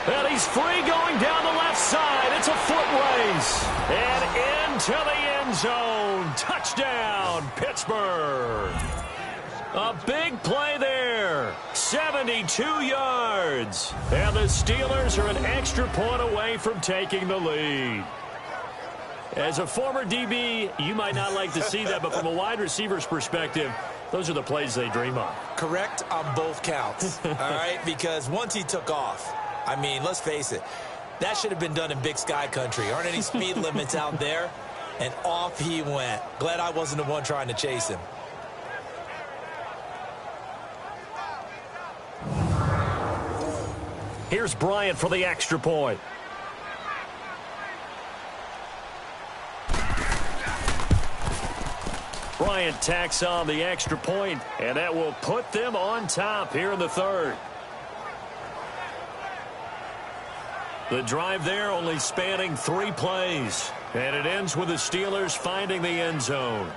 And he's free going down the left side. It's a foot race. And into the end zone. Touchdown, Pittsburgh. A big play there. 72 yards. And the Steelers are an extra point away from taking the lead. As a former DB, you might not like to see that, but from a wide receiver's perspective, those are the plays they dream of. Correct on both counts, all right? Because once he took off, I mean, let's face it, that should have been done in Big Sky Country. Aren't any speed limits out there? And off he went. Glad I wasn't the one trying to chase him. Here's Bryant for the extra point. Bryant tacks on the extra point, and that will put them on top here in the third. The drive there only spanning 3 plays, and it ends with the Steelers finding the end zone.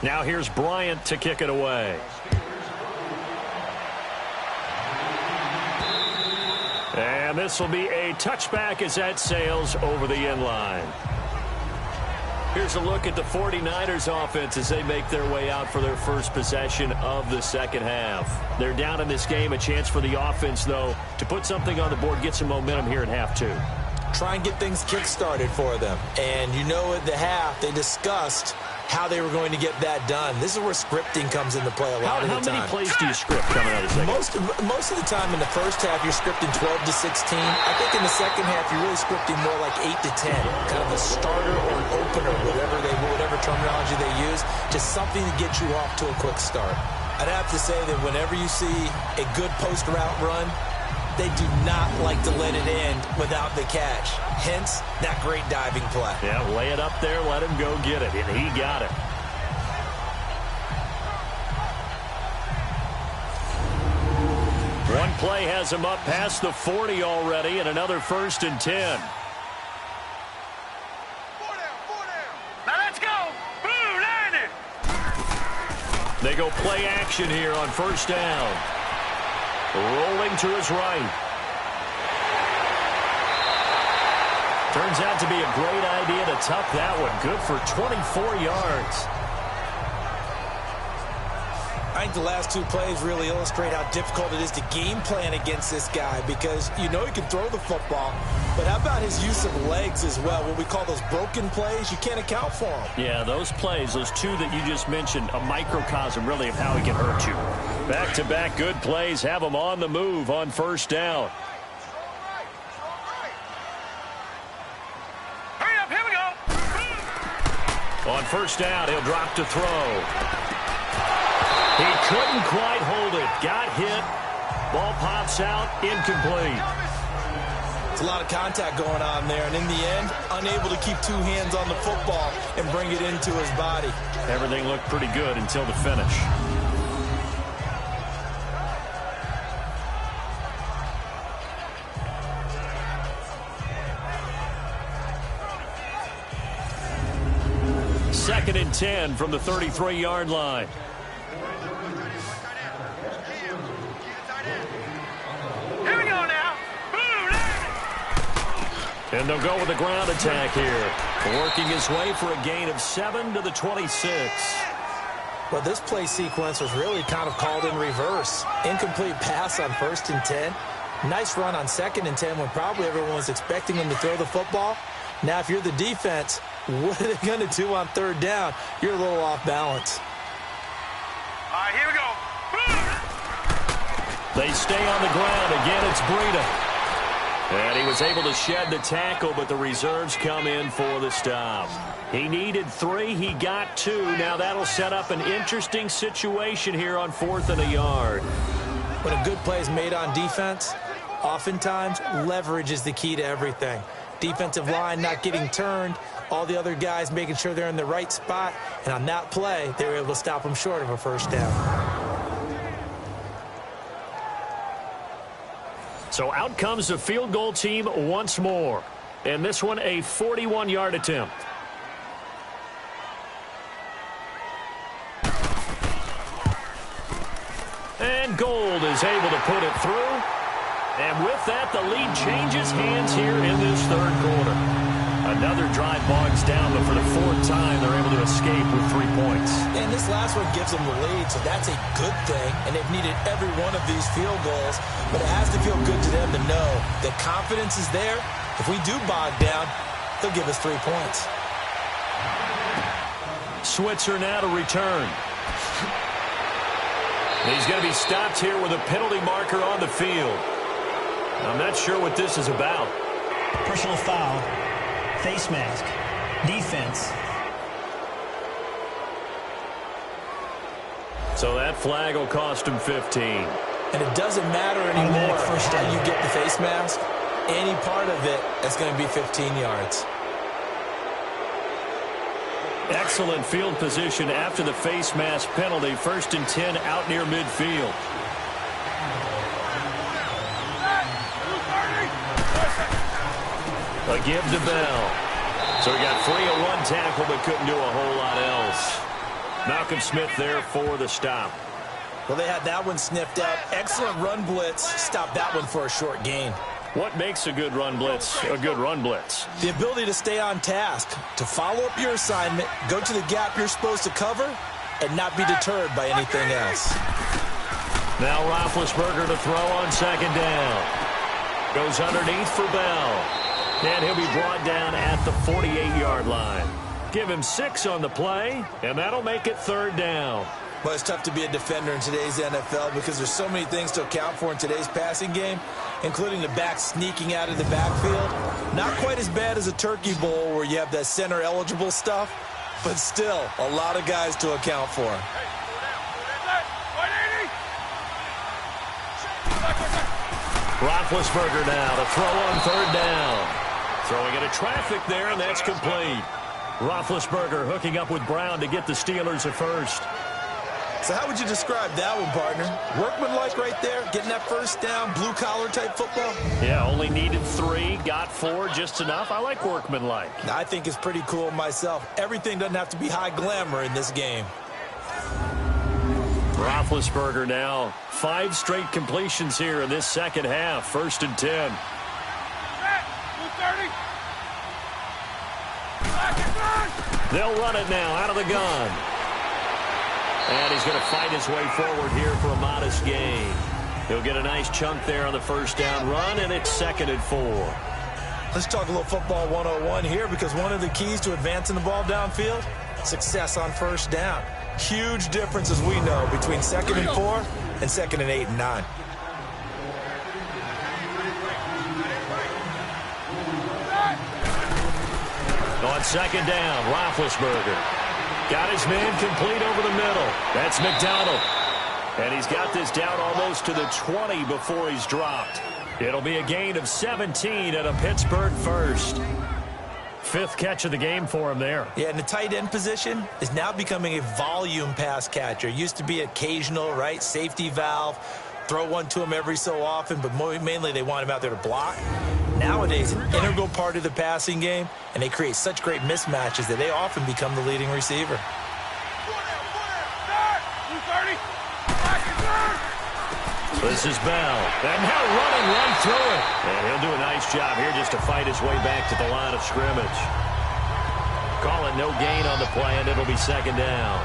Now here's Bryant to kick it away. And this will be a touchback as that sails over the end line. Here's a look at the 49ers offense as they make their way out for their first possession of the second half. They're down in this game. A chance for the offense, though, to put something on the board, get some momentum here in half 2. Try and get things kick-started for them. And you know at the half, they discussed how they were going to get that done. This is where scripting comes into play a lot of the time. How many plays do you script coming out of the second? Most of the time in the first half, you're scripting 12 to 16. I think in the second half, you're really scripting more like 8 to 10. Kind of a starter or an opener, whatever terminology they use. Just something to get you off to a quick start. I'd have to say that whenever you see a good post route run, they do not like to let it end without the catch. Hence, that great diving play. Yeah, lay it up there, let him go get it, and he got it. play has him up past the 40 already, and another 1st and 10. Now let's go. Boom, landed. They go play action here on 1st down. Rolling to his right. Turns out to be a great idea to tuck that one. Good for 24 yards. I think the last 2 plays really illustrate how difficult it is to game plan against this guy, because you know he can throw the football, but how about his use of legs as well? What we call those broken plays, you can't account for them. Yeah, those plays, those 2 that you just mentioned, a microcosm really of how he can hurt you. Back-to-back good plays have him on the move on 1st down. Hurry up, here we go. On 1st down, he'll drop to throw. He couldn't quite hold it. Got hit. Ball pops out. Incomplete. It's a lot of contact going on there, and in the end, unable to keep 2 hands on the football and bring it into his body. Everything looked pretty good until the finish. Second and 10 from the 33-yard line. And they'll go with the ground attack here. Working his way for a gain of 7 to the 26. Well, this play sequence was really kind of called in reverse. Incomplete pass on 1st and 10. Nice run on 2nd and 10 when probably everyone was expecting him to throw the football. Now, if you're the defense, what are they going to do on 3rd down? You're a little off balance. All right, here we go. They stay on the ground. Again, it's Breida. And he was able to shed the tackle, but the reserves come in for the stop. He needed 3. He got 2. Now that'll set up an interesting situation here on 4th and a yard. When a good play is made on defense, oftentimes leverage is the key to everything. Defensive line not getting turned, all the other guys making sure they're in the right spot, and on that play, they were able to stop them short of a 1st down. So out comes the field goal team once more. And this one a 41-yard attempt. And Gold is able to put it through. And with that, the lead changes hands here in this 3rd quarter. Another drive bogs down, but for the 4th time, they're able to escape with 3 points. And this last one gives them the lead, so that's a good thing. And they've needed every one of these field goals, but it has to feel good to them to know that confidence is there. If we do bog down, they'll give us 3 points. Switzer now to return. He's going to be stopped here with a penalty marker on the field. I'm not sure what this is about. Personal foul. Face mask. Defense. So that flag will cost him 15. And it doesn't matter anymore how you get the face mask. Any part of it is going to be 15 yards. Excellent field position after the face mask penalty. 1st and 10 out near midfield. A give to Bell. So he got free of 1 tackle but couldn't do a whole lot else. Malcolm Smith there for the stop. Well, they had that one sniffed out. Excellent run blitz. Stopped that one for a short gain. What makes a good run blitz a good run blitz? The ability to stay on task, to follow up your assignment, go to the gap you're supposed to cover, and not be deterred by anything else. Now Roethlisberger to throw on 2nd down. Goes underneath for Bell. And he'll be brought down at the 48-yard line. Give him 6 on the play, and that'll make it 3rd down. Well, it's tough to be a defender in today's NFL because there's so many things to account for in today's passing game, including the back sneaking out of the backfield. Not quite as bad as a turkey bowl where you have that center-eligible stuff, but still a lot of guys to account for. Roethlisberger now to throw on 3rd down. Throwing into traffic there, and that's complete. Roethlisberger hooking up with Brown to get the Steelers a first. So how would you describe that one, partner? Workmanlike right there, getting that first down, blue-collar type football? Yeah, only needed 3, got 4, just enough. I like workmanlike. I think it's pretty cool myself. Everything doesn't have to be high glamour in this game. Roethlisberger now, 5 straight completions here in this second half. 1st and 10. They'll run it now out of the gun. And he's going to fight his way forward here for a modest gain. He'll get a nice chunk there on the first down run, and it's 2nd and 4. Let's talk a little football 101 here, because one of the keys to advancing the ball downfield, success on first down. Huge difference, as we know, between 2nd and 4 and 2nd and 8 and 9. On 2nd down, Roethlisberger. Got his man complete over the middle. That's McDonald. And he's got this down almost to the 20 before he's dropped. It'll be a gain of 17 and a Pittsburgh first. 5th catch of the game for him there. Yeah, and the tight end position is now becoming a volume pass catcher. Used to be occasional, right? Safety valve. Throw one to him every so often, but mainly they want him out there to block. Nowadays, an integral part of the passing game, and they create such great mismatches that they often become the leading receiver. This is Bell. And now running right through it. And he'll do a nice job here just to fight his way back to the line of scrimmage. Call it no gain on the play, and it'll be 2nd down.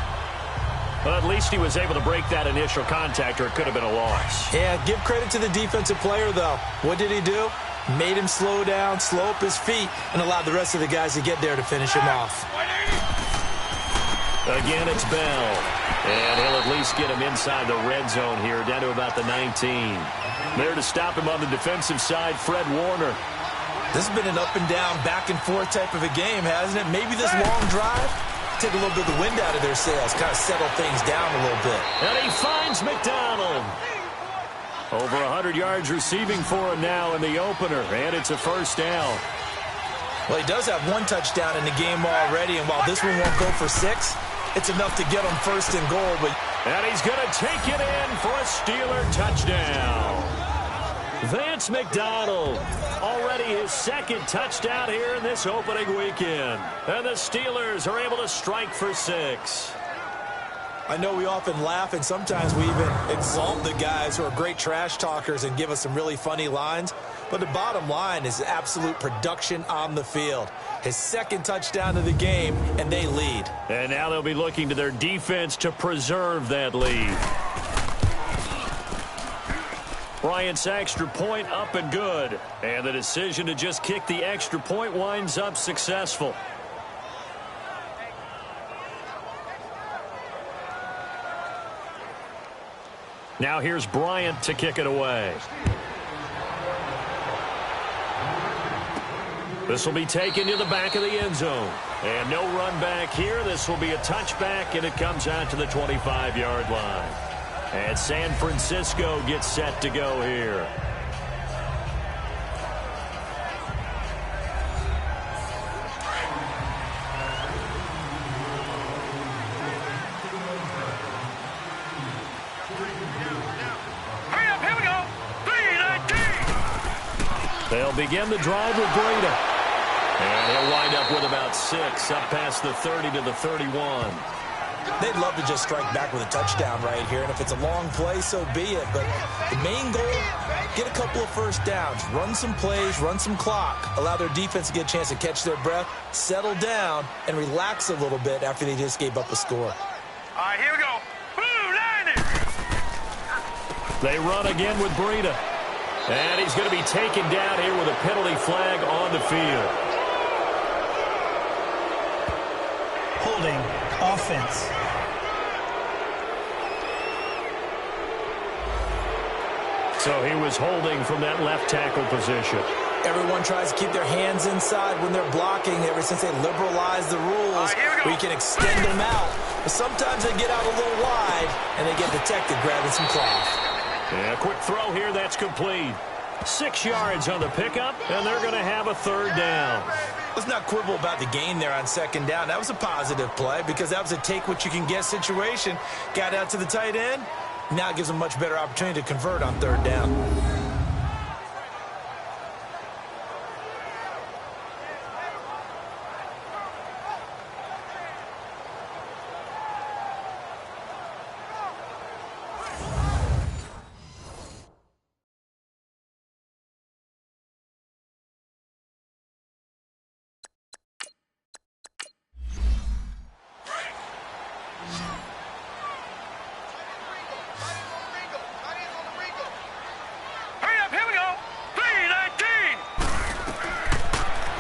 Well, at least he was able to break that initial contact, or it could have been a loss. Yeah, give credit to the defensive player, though. What did he do? Made him slow down, slow up his feet, and allowed the rest of the guys to get there to finish him off. Again, it's Bell. And he'll at least get him inside the red zone here, down to about the 19. There to stop him on the defensive side, Fred Warner. This has been an up and down, back and forth type of a game, hasn't it? Maybe this long drive take a little bit of the wind out of their sails, kind of settle things down a little bit. And he finds McDonald. Over 100 yards receiving for him now in the opener, and it's a first down. Well, he does have 1 touchdown in the game already, and while this one won't go for 6, it's enough to get him 1st and goal. And he's going to take it in for a Steeler touchdown. Vance McDonald, already his 2nd touchdown here in this opening weekend. And the Steelers are able to strike for 6. I know we often laugh, and sometimes we even exalt the guys who are great trash talkers and give us some really funny lines. But the bottom line is absolute production on the field. His 2nd touchdown of the game, and they lead. And now they'll be looking to their defense to preserve that lead. Bryant's extra point up and good. And the decision to just kick the extra point winds up successful. Now here's Bryant to kick it away. This will be taken to the back of the end zone. And no run back here. This will be a touchback, and it comes out to the 25-yard line. And San Francisco gets set to go here. They'll begin the drive with Breida. And he'll wind up with about 6, up past the 30 to the 31. They'd love to just strike back with a touchdown right here, and if it's a long play, so be it. But the main goal, get a couple of first downs, run some plays, run some clock, allow their defense to get a chance to catch their breath, settle down, and relax a little bit after they just gave up a score. All right, here we go. Blue line it. They run again with Breida. And he's going to be taken down here with a penalty flag on the field. Holding offense. So he was holding from that left tackle position. Everyone tries to keep their hands inside when they're blocking ever since they liberalized the rules. Where you can extend them out. But sometimes they get out a little wide and they get detected grabbing some cloth. Yeah, a quick throw here, that's complete. 6 yards on the pickup, and they're going to have a 3rd down. Let's not quibble about the gain there on second down. That was a positive play because that was a take-what-you-can-get situation. Got out to the tight end. Now it gives them a much better opportunity to convert on third down.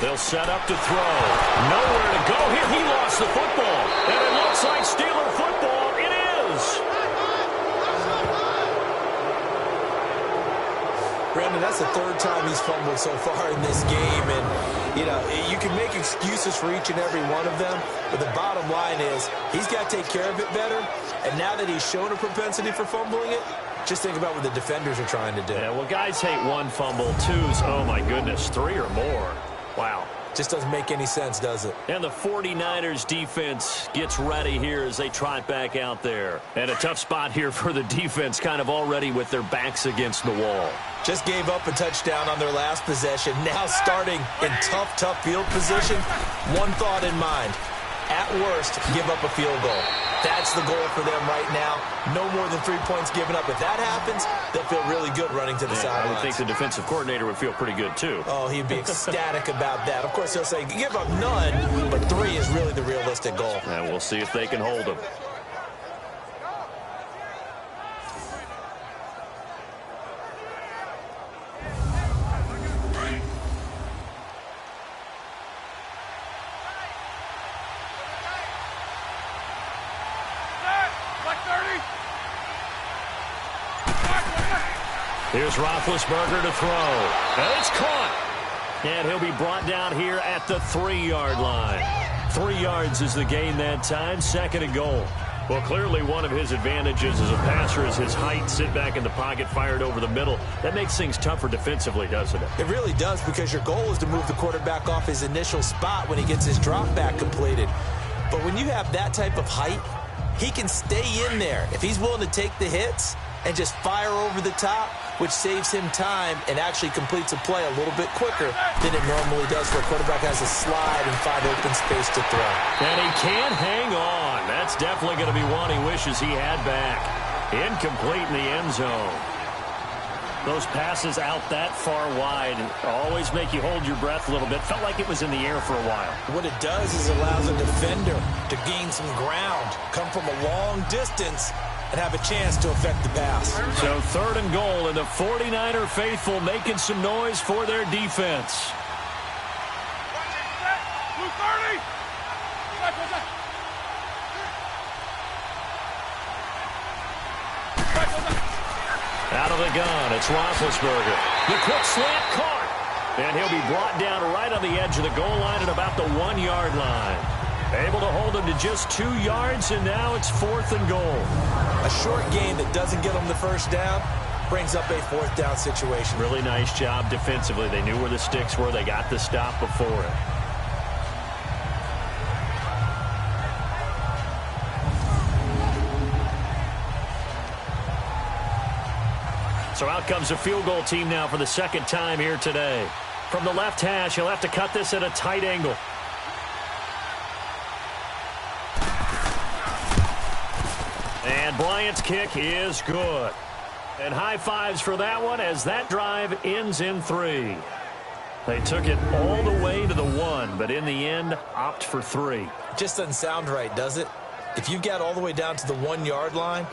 They'll set up to throw. Nowhere to go here. He lost the football. And it looks like Steeler football. It is. Brandon, that's the third time he's fumbled so far in this game. And, you know, you can make excuses for each and every one of them. But the bottom line is he's got to take care of it better. And now that he's shown a propensity for fumbling it, just think about what the defenders are trying to do. Yeah, well, guys hate one fumble, twos, oh, my goodness, three or more. Wow. Just doesn't make any sense, does it? And the 49ers defense gets ready here as they trot back out there. And a tough spot here for the defense, kind of already with their backs against the wall. Just gave up a touchdown on their last possession. Now starting in tough field position. One thought in mind. At worst, give up a field goal. That's the goal for them right now. No more than 3 points given up. If that happens, they'll feel really good running to the sidelines. I would think the defensive coordinator would feel pretty good, too. Oh, he'd be ecstatic about that. Of course, he'll say, give up none, but 3 is really the realistic goal. And we'll see if they can hold them. Here's Roethlisberger to throw. And it's caught. And he'll be brought down here at the 3-yard line. 3 yards is the gain that time. Second and goal. Well, clearly one of his advantages as a passer is his height. Sit back in the pocket, fired over the middle. That makes things tougher defensively, doesn't it? It really does, because your goal is to move the quarterback off his initial spot when he gets his drop back completed. But when you have that type of height, he can stay in there. If he's willing to take the hits and just fire over the top, which saves him time and actually completes a play a little bit quicker than it normally does for a quarterback has to slide and find open space to throw. And he can't hang on. That's definitely going to be one he wishes he had back. Incomplete in the end zone. Those passes out that far wide always make you hold your breath a little bit. Felt like it was in the air for a while. What it does is it allows a defender to gain some ground, come from a long distance, and have a chance to affect the pass. So third and goal, and the 49er faithful making some noise for their defense. Out of the gun, it's Roethlisberger. The quick slant caught. And he'll be brought down right on the edge of the goal line at about the 1-yard line. Able to hold him to just 2 yards, and now it's fourth and goal. A short game that doesn't get them the first down brings up a fourth down situation. Really nice job defensively. They knew where the sticks were. They got the stop before it. So out comes a field goal team now for the second time here today. From the left hash, he'll have to cut this at a tight angle. And Bryant's kick is good. And high fives for that one as that drive ends in 3. They took it all the way to the 1, but in the end, opt for 3. Just doesn't sound right, does it? If you get all the way down to the 1-yard line,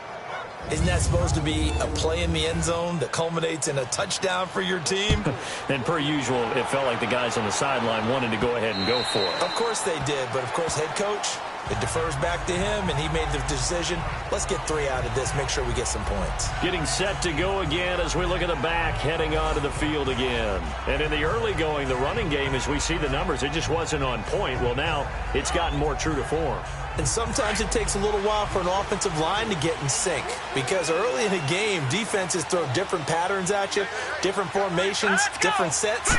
isn't that supposed to be a play in the end zone that culminates in a touchdown for your team? And per usual, it felt like the guys on the sideline wanted to go ahead and go for it. Of course they did, but of course head coach, it defers back to him, and he made the decision. Let's get 3 out of this, make sure we get some points. Getting set to go again as we look at the back, heading onto the field again. And in the early going, the running game, as we see the numbers, it just wasn't on point. Well, now it's gotten more true to form. And sometimes it takes a little while for an offensive line to get in sync, because early in a game, defenses throw different patterns at you, different formations, different sets,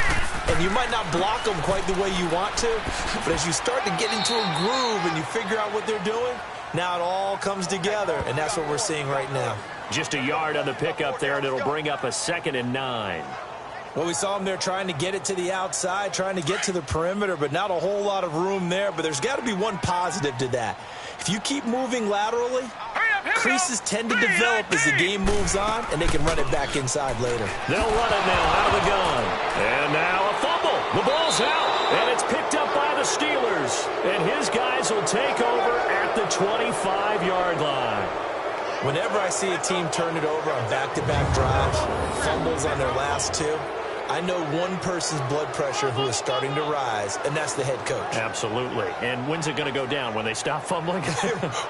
and you might not block them quite the way you want to, but as you start to get into a groove and you figure out what they're doing, now it all comes together, and that's what we're seeing right now. Just a yard on the pickup there, and it'll bring up a 2nd and 9. Well, we saw them there trying to get it to the outside, trying to get to the perimeter, but not a whole lot of room there. But there's got to be one positive to that. If you keep moving laterally, creases tend to develop as the game moves on, and they can run it back inside later. They'll run it now out of the gun. And now a fumble. The ball's out, and it's picked up by the Steelers. And his guys will take over at the 25-yard line. Whenever I see a team turn it over on back-to-back drives, fumbles on their last two, I know one person's blood pressure who is starting to rise, and that's the head coach. Absolutely. And when's it going to go down? When they stop fumbling?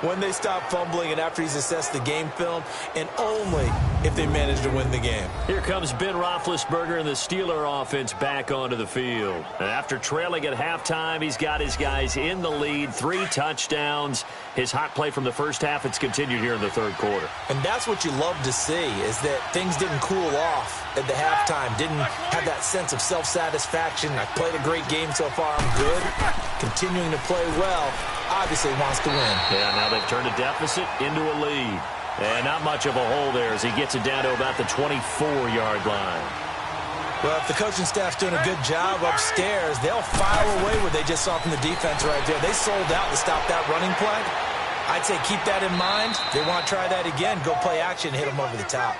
When they stop fumbling and after he's assessed the game film, and only if they manage to win the game. Here comes Ben Roethlisberger and the Steeler offense back onto the field. And after trailing at halftime, he's got his guys in the lead, 3 touchdowns. His hot play from the first half, it's continued here in the third quarter. And that's what you love to see, is that things didn't cool off at the halftime, didn't have that sense of self-satisfaction. I played a great game so far, I'm good. Continuing to play well, obviously wants to win. Yeah, now they've turned a deficit into a lead. And not much of a hole there as he gets it down to about the 24-yard line. Well, if the coaching staff's doing a good job upstairs, they'll file away what they just saw from the defense right there. They sold out to stop that running play. I'd say keep that in mind. If they want to try that again, go play action and hit them over the top.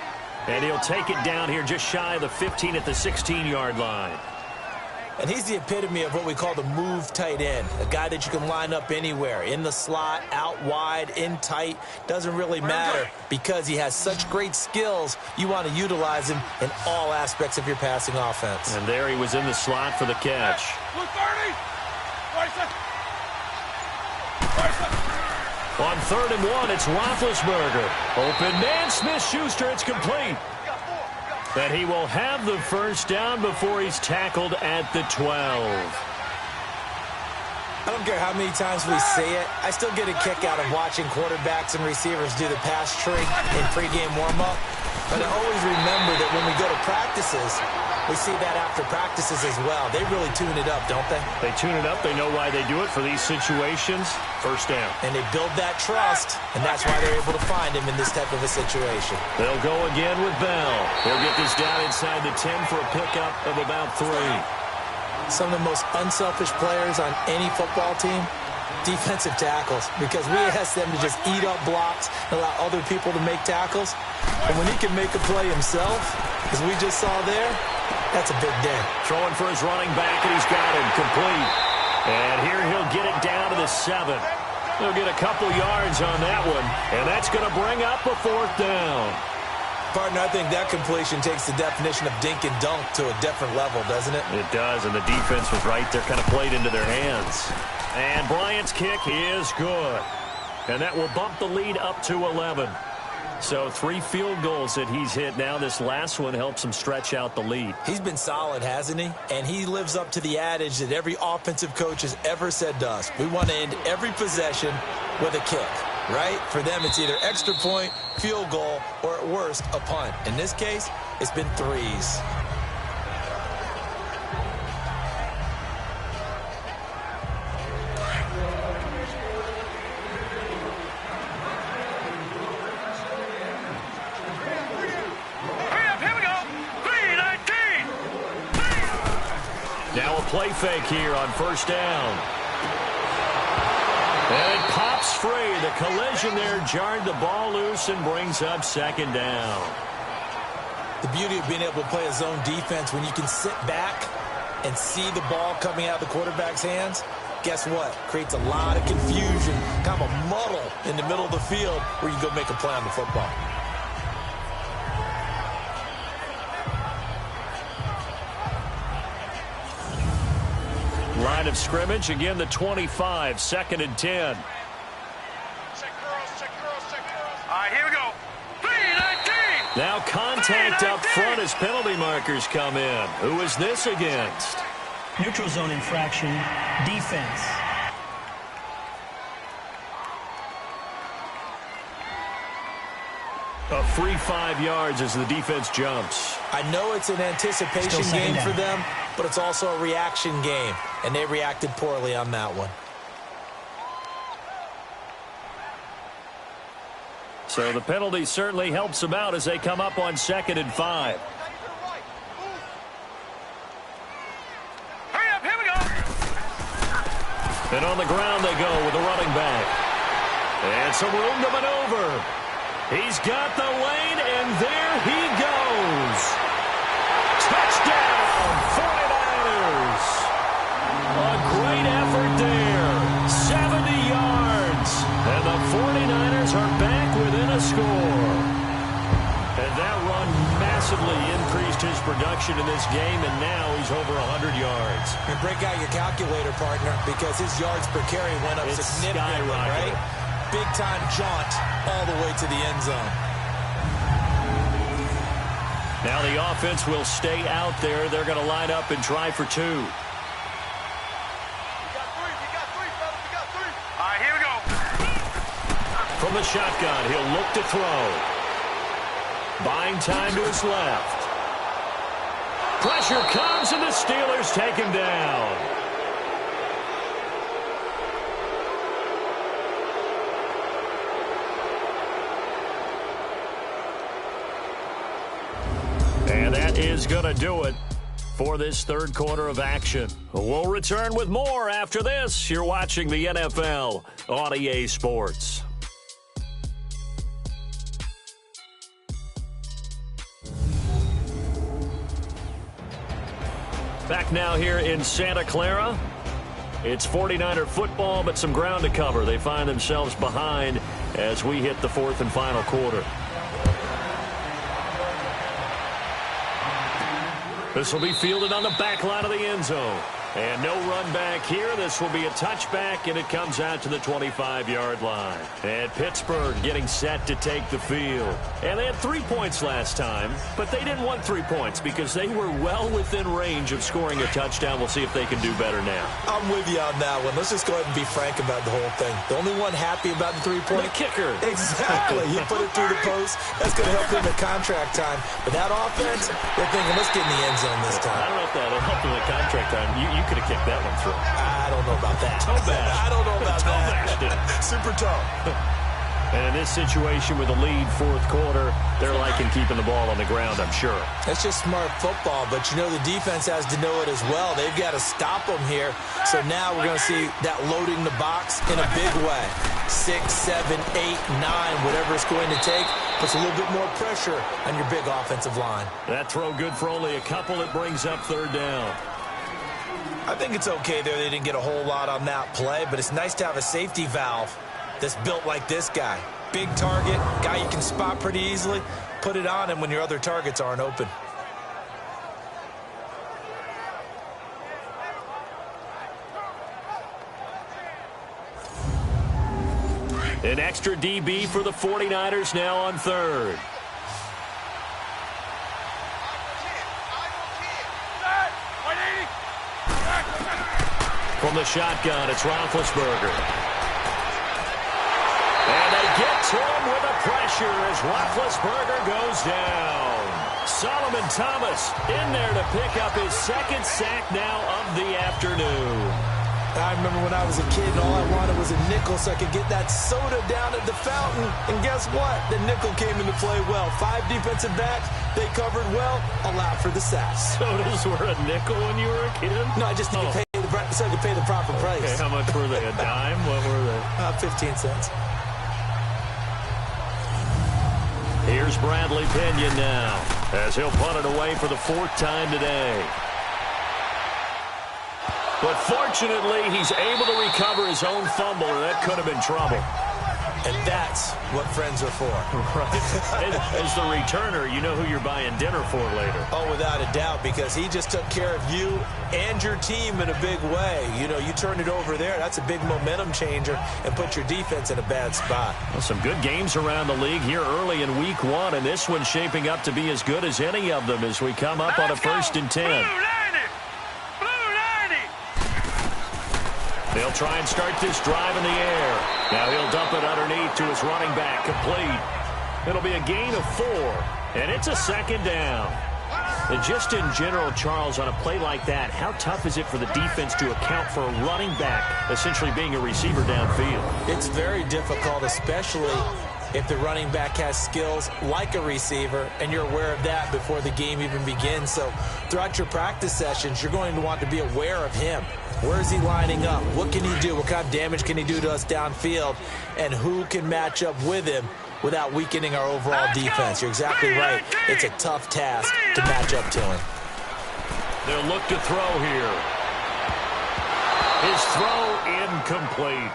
And he'll take it down here just shy of the 15 at the 16-yard line. And he's the epitome of what we call the move tight end, a guy that you can line up anywhere, in the slot, out wide, in tight, doesn't really matter because he has such great skills. You want to utilize him in all aspects of your passing offense. And there he was in the slot for the catch. On 3rd and 1, it's Roethlisberger. Open man, Smith-Schuster, it's complete. And he will have the first down before he's tackled at the 12. I don't care how many times we say it, I still get a kick out of watching quarterbacks and receivers do the pass tree in pregame warm-up. But I always remember that when we go to practices, we see that after practices as well. They really tune it up, don't they? They tune it up. They know why they do it for these situations. First down. And they build that trust, and that's why they're able to find him in this type of a situation. They'll go again with Bell. He'll get this down inside the 10 for a pickup of about 3. Some of the most unselfish players on any football team, defensive tackles, because we ask them to just eat up blocks and allow other people to make tackles. And when he can make a play himself, as we just saw there, that's a big day. Throwing for his running back, and he's got him complete. And here he'll get it down to the 7. He'll get a couple yards on that one, and that's going to bring up a 4th down. Partner, I think that completion takes the definition of dink and dunk to a different level, doesn't it? It does, and the defense was right there, kind of played into their hands. And Bryant's kick is good. And that will bump the lead up to 11. So 3 field goals that he's hit now. This last one helps him stretch out the lead. He's been solid, hasn't he? And he lives up to the adage that every offensive coach has ever said to us. We want to end every possession with a kick, right? For them, it's either extra point, field goal, or at worst, a punt. In this case, it's been 3s. Now a play fake here on 1st down. And it pops free. The collision there jarred the ball loose and brings up 2nd down. The beauty of being able to play a zone defense when you can sit back and see the ball coming out of the quarterback's hands, guess what? Creates a lot of confusion, kind of a muddle in the middle of the field where you go make a play on the football. Line of scrimmage, again the 25, 2nd and 10. All right, here we go. 3-19. Now contact up front as penalty markers come in. Who is this against? Neutral zone infraction, defense. free 5 yards as the defense jumps. I know it's an anticipation game for them, but it's also a reaction game, and they reacted poorly on that one. So the penalty certainly helps them out as they come up on 2nd and 5. Hurry up, here we go. And on the ground they go with the running back. And some room to maneuver. He's got the lane, and there he goes. Touchdown, 49ers. A great effort there. 70 yards. And the 49ers are back within a score. And that run massively increased his production in this game, and now he's over 100 yards. And break out your calculator, partner, because his yards per carry went up significantly, right? Big-time jaunt all the way to the end zone. Now the offense will stay out there. They're going to line up and try for 2. We got three, fellas. We got 3. All right, here we go. From the shotgun, he'll look to throw. Buying time to his left. Pressure comes, and the Steelers take him down. And that is going to do it for this third quarter of action. We'll return with more after this. You're watching the NFL on EA Sports. Back now here in Santa Clara. It's 49er football, but some ground to cover. They find themselves behind as we hit the 4th and final quarter. This will be fielded on the back line of the end zone. And no run back here. This will be a touchback, and it comes out to the 25-yard line. And Pittsburgh getting set to take the field. And they had 3 points last time, but they didn't want 3 points because they were well within range of scoring a touchdown. We'll see if they can do better now. I'm with you on that one. Let's just go ahead and be frank about the whole thing. The only one happy about the 3-point? The kicker. Exactly. You put it through the post. That's going to help him at contract time. But that offense, they're thinking, let's get in the end zone this time. I don't know if that'll help him at contract time. You could have kicked that one through. I don't know about that. Toe bash. I don't know about toe that. Bashed it. Super toe. And in this situation with a lead 4th quarter, they're liking keeping the ball on the ground, I'm sure. That's just smart football, but you know the defense has to know it as well. They've got to stop them here. So now we're going to see that loading the box in a big way. 6, 7, 8, 9, whatever it's going to take, puts a little bit more pressure on your big offensive line. That throw good for only a couple. It brings up 3rd down. I think it's okay there. They didn't get a whole lot on that play, but it's nice to have a safety valve that's built like this guy. Big target, guy you can spot pretty easily. Put it on him when your other targets aren't open. An extra DB for the 49ers now on 3rd. From the shotgun, it's Roethlisberger. And they get to him with the pressure as Roethlisberger goes down. Solomon Thomas in there to pick up his 2nd sack now of the afternoon. I remember when I was a kid and all I wanted was a nickel so I could get that soda down at the fountain. And guess what? The nickel came into play well. 5 defensive backs, they covered well, allowed for the sacks. Sodas were a nickel when you were a kid? No, I just need to pay so I could pay the proper price. Okay, how much were they? A dime? What were they? 15 cents. Here's Bradley Pinion now as he'll punt it away for the 4th time today. But fortunately, he's able to recover his own fumble, or that could have been trouble. And that's what friends are for. Right. As the returner, you know who you're buying dinner for later. Oh, without a doubt, because he just took care of you and your team in a big way. You know, you turned it over there. That's a big momentum changer and put your defense in a bad spot. Well, some good games around the league here early in week 1, and this one's shaping up to be as good as any of them as we come up on a 1st and 10. They'll try and start this drive in the air. Now he'll dump it underneath to his running back, complete. It'll be a gain of 4, and it's a second down. And just in general, Charles, on a play like that, how tough is it for the defense to account for a running back essentially being a receiver downfield? It's very difficult, especially if the running back has skills like a receiver, and you're aware of that before the game even begins. So throughout your practice sessions, you're going to want to be aware of him. Where is he lining up? What can he do? What kind of damage can he do to us downfield? And who can match up with him without weakening our overall defense? You're exactly right. It's a tough task to match up to him. They'll look to throw here. His throw incomplete.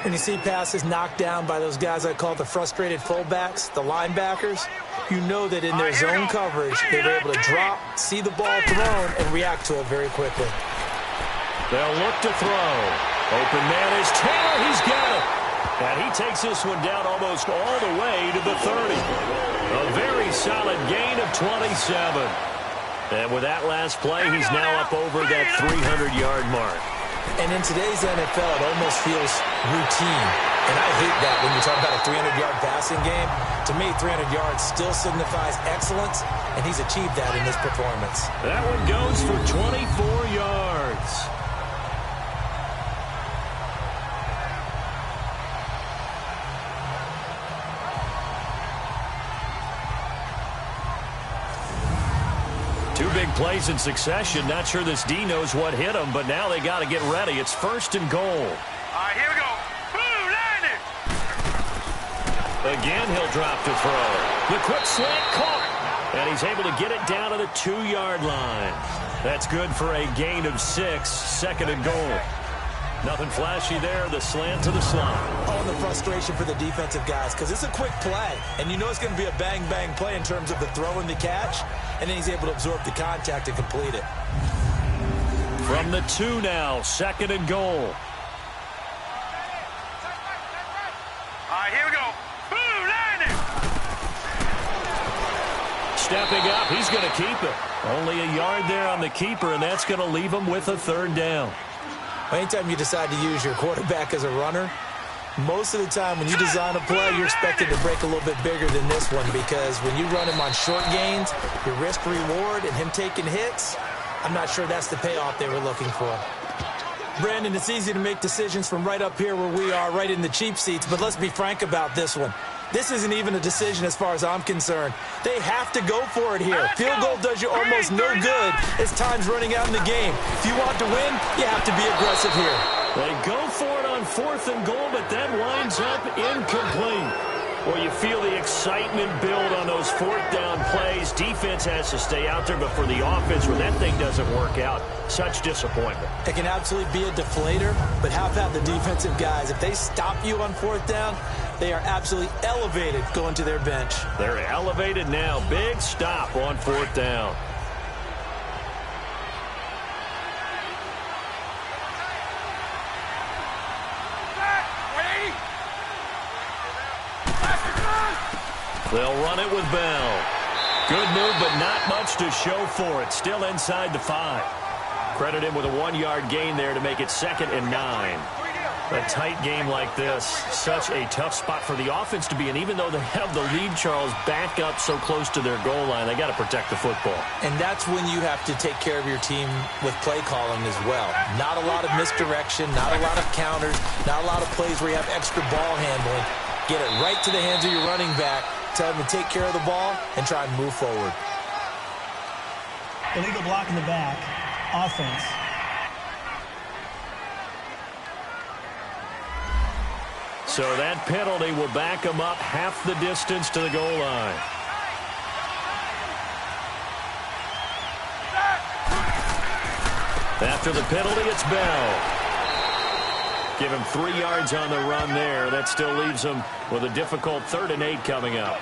When you see passes knocked down by those guys I call the frustrated fullbacks, the linebackers, you know that in their zone coverage, they were able to drop, see the ball thrown, and react to it very quickly. They'll look to throw. Open man is Taylor. He's got it. And he takes this one down almost all the way to the 30. A very solid gain of 27. And with that last play, he's now up over that 300-yard mark. And in today's NFL, it almost feels routine. And I hate that when you talk about a 300-yard passing game. To me, 300 yards still signifies excellence, and he's achieved that in this performance. That one goes for 24 yards. Two big plays in succession. Not sure this D knows what hit him, but now they got to get ready. It's 1st and goal. All right, here we go. Boom, landed. Again, he'll drop to throw. The quick slant caught. And he's able to get it down to the 2-yard line. That's good for a gain of 6. 2nd and goal. Nothing flashy there. The slant to the slot. Oh, the frustration for the defensive guys, because it's a quick play. And you know it's going to be a bang-bang play in terms of the throw and the catch. And then he's able to absorb the contact and complete it. From the 2 now, 2nd and goal. All right, here we go. Boom, landed. Stepping up, he's going to keep it. Only a yard there on the keeper, and that's going to leave him with a 3rd down. Anytime you decide to use your quarterback as a runner, most of the time when you design a play, you're expected to break a little bit bigger than this one, because when you run him on short gains, your risk-reward and him taking hits, I'm not sure that's the payoff they were looking for. Brandon, it's easy to make decisions from right up here where we are, right in the cheap seats, but let's be frank about this one. This isn't even a decision as far as I'm concerned. They have to go for it here. Field goal does you almost no good as time's running out in the game. If you want to win, you have to be aggressive here. They go for it on 4th and goal, but that winds up incomplete. Well, you feel the excitement build on those 4th down plays. Defense has to stay out there, but for the offense, when that thing doesn't work out, such disappointment. It can absolutely be a deflator, but how about the defensive guys? If they stop you on 4th down, they are absolutely elevated going to their bench. They're elevated now. Big stop on 4th down. They'll run it with Bell. Good move, but not much to show for it. Still inside the 5. Credit him with a 1-yard gain there to make it 2nd and 9. A tight game like this, such a tough spot for the offense to be in. Even though they have the lead, Charles, back up so close to their goal line, they got to protect the football. And that's when you have to take care of your team with play calling as well. Not a lot of misdirection, not a lot of counters, not a lot of plays where you have extra ball handling. Get it right to the hands of your running back, tell him to take care of the ball, and try and move forward. Illegal block in the back. Offense. So that penalty will back them up half the distance to the goal line. After the penalty, it's Bell. Give him 3 yards on the run there. That still leaves him with a difficult 3rd and 8 coming up.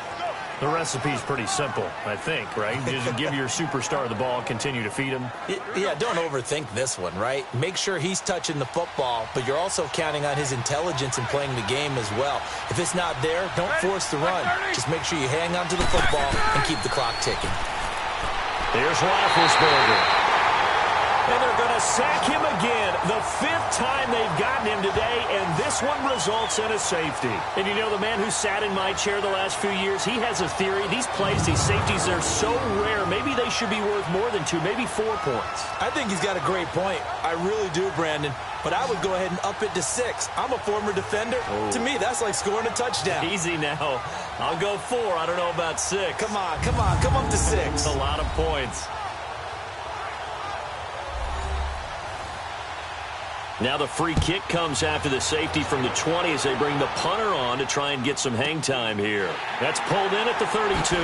The recipe's pretty simple, I think, right? Just give your superstar the ball, continue to feed him. Yeah, don't overthink this one, right? Make sure he's touching the football, but you're also counting on his intelligence in playing the game as well. If it's not there, don't force the run. Just make sure you hang on to the football and keep the clock ticking. Here's Roethlisberger. And they're going to sack him again. The 5th time they've gotten him today, and this one results in a safety. And you know, the man who sat in my chair the last few years, he has a theory. These plays, these safeties, they're so rare. Maybe they should be worth more than 2, maybe 4 points. I think he's got a great point. I really do, Brandon. But I would go ahead and up it to 6. I'm a former defender. Oh. To me, that's like scoring a touchdown. Easy now. I'll go 4. I don't know about 6. Come on, come on. Come up to 6. That's a lot of points. Now the free kick comes after the safety from the 20 as they bring the punter on to try and get some hang time here. That's pulled in at the 32.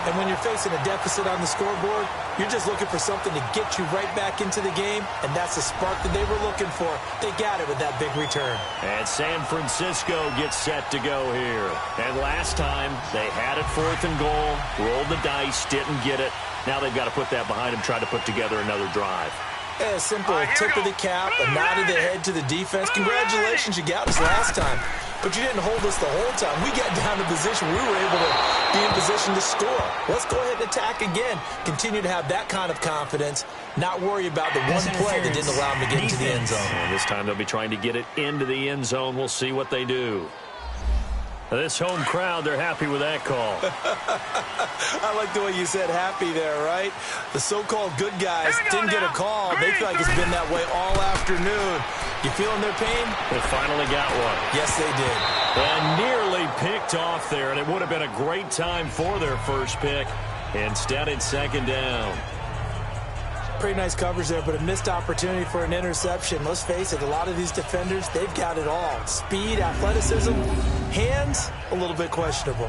And when you're facing a deficit on the scoreboard, you're just looking for something to get you right back into the game, and that's the spark that they were looking for. They got it with that big return. And San Francisco gets set to go here. And last time, they had it 4th and goal, rolled the dice, didn't get it. Now they've got to put that behind them, try to put together another drive. Yeah, a simple tip of the cap, a nod of the head to the defense. Congratulations, you got us last time. But you didn't hold us the whole time. We got down to position. We were able to be in position to score. Let's go ahead and attack again. Continue to have that kind of confidence. Not worry about the one play that didn't allow them to get into the end zone. And this time they'll be trying to get it into the end zone. We'll see what they do. This home crowd, they're happy with that call. I like the way you said happy there, right? The so-called good guys didn't get a call. They feel like it's been that way all afternoon. You feeling their pain? They finally got one. Yes, they did. And nearly picked off there, and it would have been a great time for their first pick. Instead, it's 2nd down. Pretty nice coverage there, but a missed opportunity for an interception. Let's face it, a lot of these defenders, they've got it all. Speed, athleticism, hands, a little bit questionable.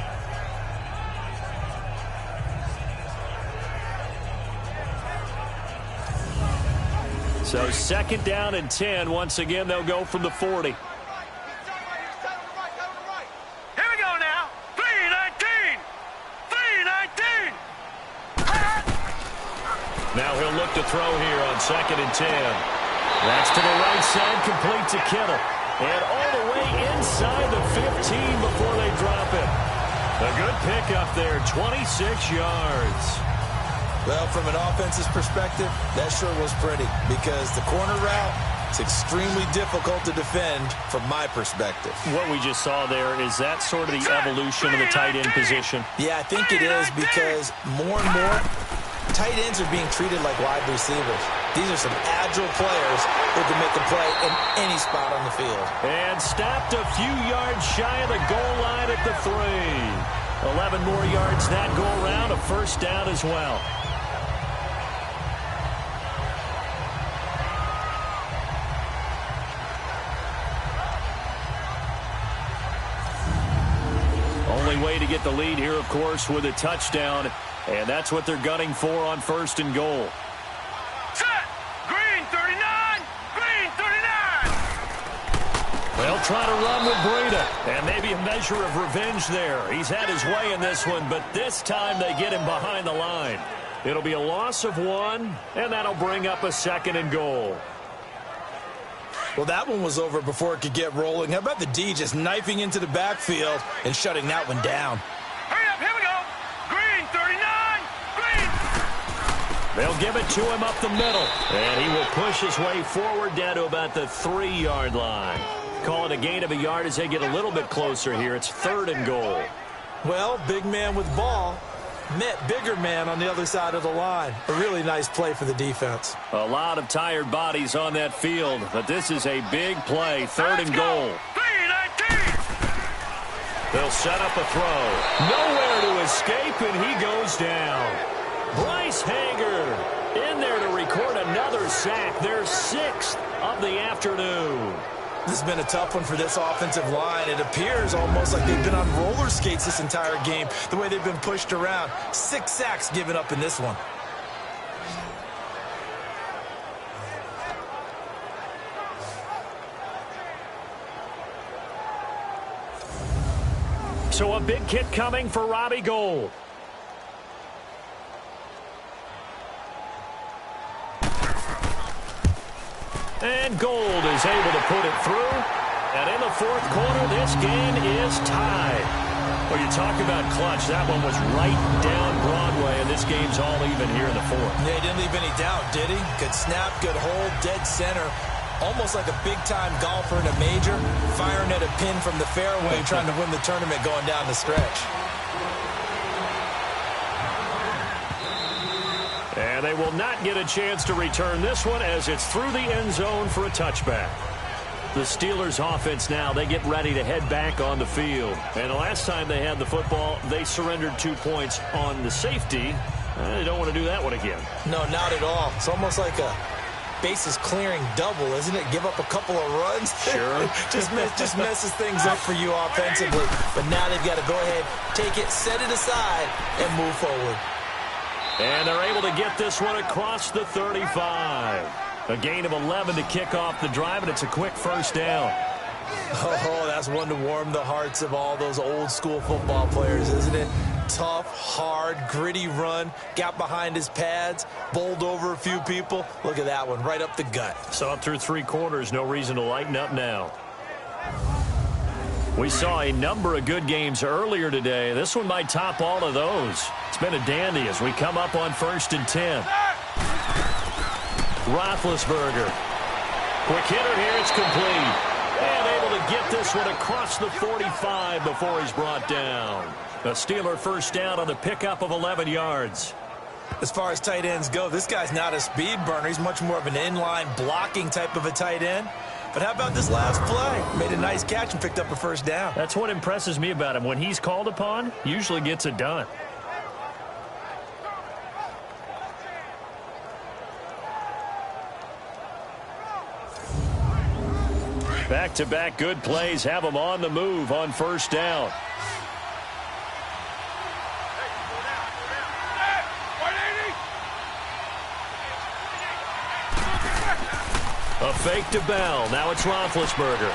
So 2nd down and 10. Once again, they'll go from the 40. Here we go now. 3-19. 3-19. Now he'll look to throw here on 2nd and 10. That's to the right side, complete to Kittle. And all the way inside the 15 before they drop it. A good pickup there, 26 yards. Well, from an offensive perspective, that sure was pretty because the corner route is extremely difficult to defend from my perspective. What we just saw there, is that sort of the evolution of the tight end position? Yeah, I think it is because more and more tight ends are being treated like wide receivers. These are some agile players who can make a play in any spot on the field. And stopped a few yards shy of the goal line at the 3. 11 more yards that go around, a 1st down as well. Only way to get the lead here, of course, with a touchdown. And that's what they're gunning for on 1st and goal. Set. Green 39. Green 39. They'll try to run with Breida. And maybe a measure of revenge there. He's had his way in this one, but this time they get him behind the line. It'll be a loss of 1, and that'll bring up a 2nd and goal. Well, that one was over before it could get rolling. How about the D just knifing into the backfield and shutting that one down? Hurry up. Here we go. Green 39. Green. They'll give it to him up the middle. And he will push his way forward down to about the 3-yard line. Call it a gain of a yard as they get a little bit closer here. It's 3rd and goal. Well, big man with ball met bigger man on the other side of the line. A really nice play for the defense. A lot of tired bodies on that field, but this is a big play. 3rd and goal. 3-19. They'll set up a throw. Nowhere to escape, and he goes down. Bryce Hager in there to record another sack. Their 6th of the afternoon. This has been a tough one for this offensive line. It appears almost like they've been on roller skates this entire game, the way they've been pushed around. 6 sacks given up in this one. So a big kick coming for Robbie Gould. And Gould is able to put it through. And in the 4th quarter, this game is tied. Well, you talk about clutch. That one was right down Broadway, and this game's all even here in the fourth. Yeah, he didn't leave any doubt, did he? Good snap, good hold, dead center. Almost like a big-time golfer in a major, firing at a pin from the fairway, trying to win the tournament going down the stretch. And they will not get a chance to return this one as it's through the end zone for a touchback. The Steelers offense now, they get ready to head back on the field. And the last time they had the football, they surrendered 2 points on the safety. They don't want to do that one again. No, not at all. It's almost like a bases clearing double, isn't it? Give up a couple of runs. Sure. just messes things up for you offensively. But now they've got to go ahead, take it, set it aside, and move forward. And they're able to get this one across the 35. A gain of 11 to kick off the drive, and it's a quick first down. Oh, that's one to warm the hearts of all those old-school football players, isn't it? Tough, hard, gritty run, got behind his pads, bowled over a few people. Look at that one, right up the gut. Saw it through 3 quarters, no reason to lighten up now. We saw a number of good games earlier today. This one might top all of those. It's been a dandy as we come up on 1st and 10. Roethlisberger. Quick hitter here, it's complete. And able to get this one across the 45 before he's brought down. A Steeler first down on the pickup of 11 yards. As far as tight ends go, this guy's not a speed burner. He's much more of an inline blocking type of a tight end. But how about this last play? Made a nice catch and picked up a first down. That's what impresses me about him. When he's called upon, usually gets it done. Back-to-back good plays have them on the move on first down. A fake to Bell. Now it's Roethlisberger.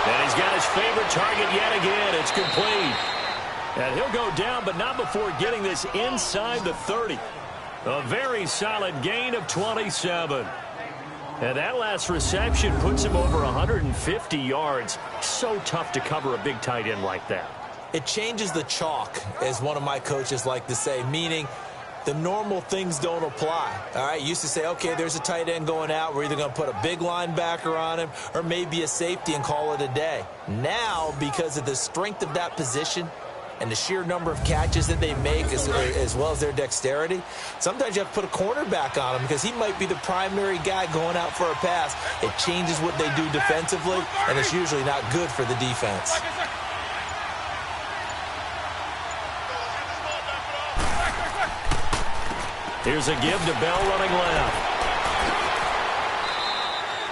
And he's got his favorite target yet again. It's complete. And he'll go down, but not before getting this inside the 30. A very solid gain of 27. And that last reception puts him over 150 yards. So tough to cover a big tight end like that. It changes the chalk, as one of my coaches like to say, meaning the normal things don't apply. All right, used to say, okay, there's a tight end going out. We're either going to put a big linebacker on him or maybe a safety and call it a day. Now, because of the strength of that position and the sheer number of catches that they make as well as their dexterity, sometimes you have to put a cornerback on him because he might be the primary guy going out for a pass. It changes what they do defensively, and it's usually not good for the defense. Here's a give to Bell running left.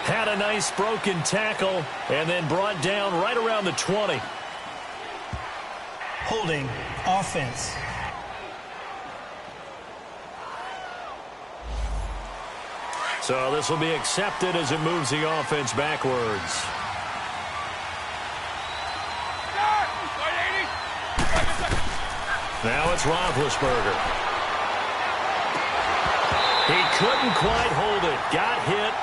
Had a nice broken tackle and then brought down right around the 20. Holding offense. So this will be accepted as it moves the offense backwards. Now it's Roethlisberger. He couldn't quite hold it. Got hit.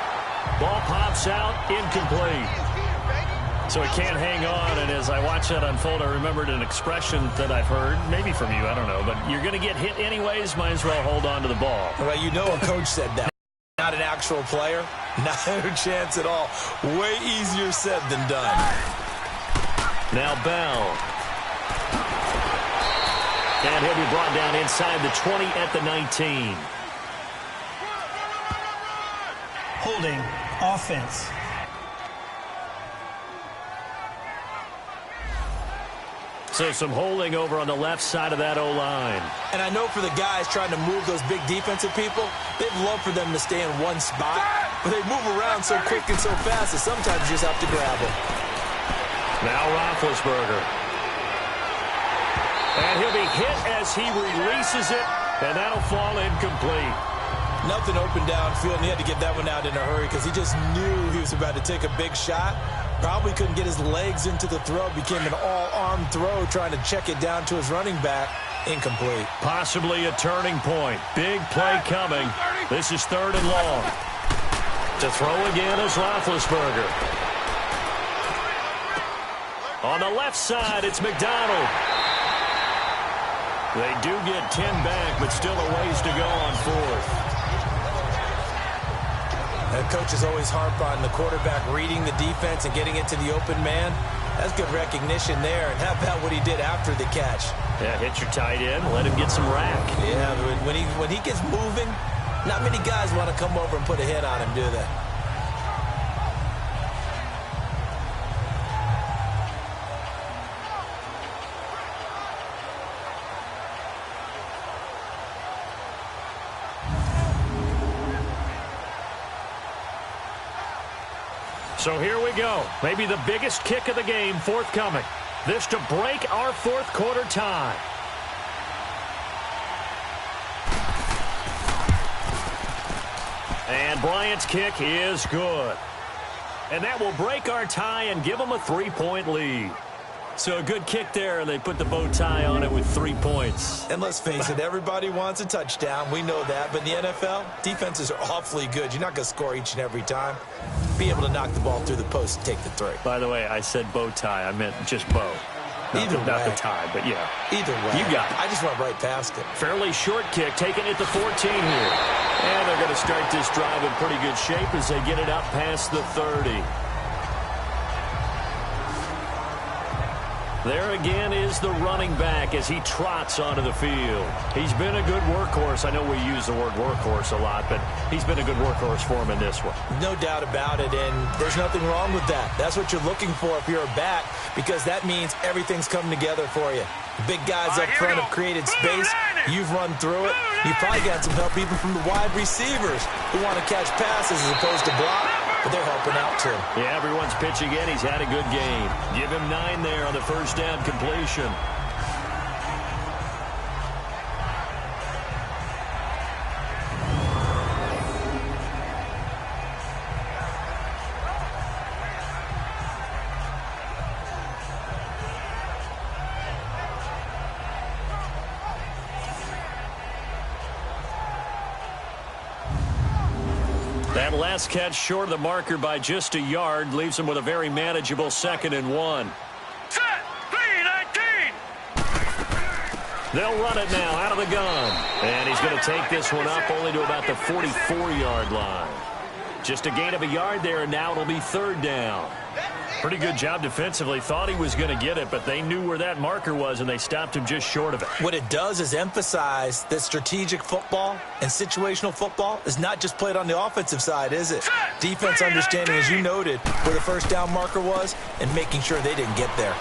Ball pops out. Incomplete. So he can't hang on, and as I watch that unfold, I remembered an expression that I've heard, maybe from you, I don't know, but you're going to get hit anyways, might as well hold on to the ball. Well, you know a coach said that. Not an actual player, not a chance at all. Way easier said than done. Now Bell. And he'll be brought down inside the 20 at the 19. Holding offense. So some holding over on the left side of that O-line. And I know for the guys trying to move those big defensive people, they'd love for them to stay in one spot, but they move around so quick and so fast that sometimes you just have to grab them. Now Roethlisberger. And he'll be hit as he releases it, and that'll fall incomplete. Nothing open downfield, and he had to get that one out in a hurry because he just knew he was about to take a big shot. Probably couldn't get his legs into the throw. Became an all-arm throw trying to check it down to his running back. Incomplete. Possibly a turning point. Big play coming. This is 3rd and long. To throw again is Roethlisberger. On the left side, it's McDonald. They do get 10 back, but still a ways to go on fourth. The coaches always harp on the quarterback reading the defense and getting it to the open man. That's good recognition there. And how about what he did after the catch? Yeah, hit your tight end, let him get some rack. Yeah, when he gets moving, not many guys want to come over and put a hit on him, do they? So here we go. Maybe the biggest kick of the game forthcoming. This to break our fourth quarter tie. And Bryant's kick is good. And that will break our tie and give them a 3-point lead. So a good kick there, and they put the bow tie on it with 3 points. And let's face it, everybody wants a touchdown. We know that. But in the NFL, defenses are awfully good. You're not going to score each and every time. Be able to knock the ball through the post and take the 3. By the way, I said bow tie. I meant just bow. Not the tie, but yeah. Either way. You got it. I just went right past it. Fairly short kick, taking it to 14 here. And they're going to start this drive in pretty good shape as they get it up past the 30. There again is the running back as he trots onto the field. He's been a good workhorse. I know we use the word workhorse a lot, but he's been a good workhorse for him in this one. No doubt about it, and there's nothing wrong with that. That's what you're looking for if you're a back, because that means everything's coming together for you. Big guys up front have created space. You've run through it. You've probably got some help even from the wide receivers who want to catch passes as opposed to block, but they're helping out too. Yeah, everyone's pitching in. He's had a good game. Give him 9 there on the first down completion. That last catch short of the marker by just a yard leaves him with a very manageable 2nd and 1. Set, 3-19. They'll run it now out of the gun. And he's going to take this one up only to about the 44-yard line. Just a gain of a yard there, and now it'll be 3rd down. Pretty good job defensively. Thought he was going to get it, but they knew where that marker was, and they stopped him just short of it. What it does is emphasize that strategic football and situational football is not just played on the offensive side, is it? Defense understanding, as you noted, where the first down marker was and making sure they didn't get there.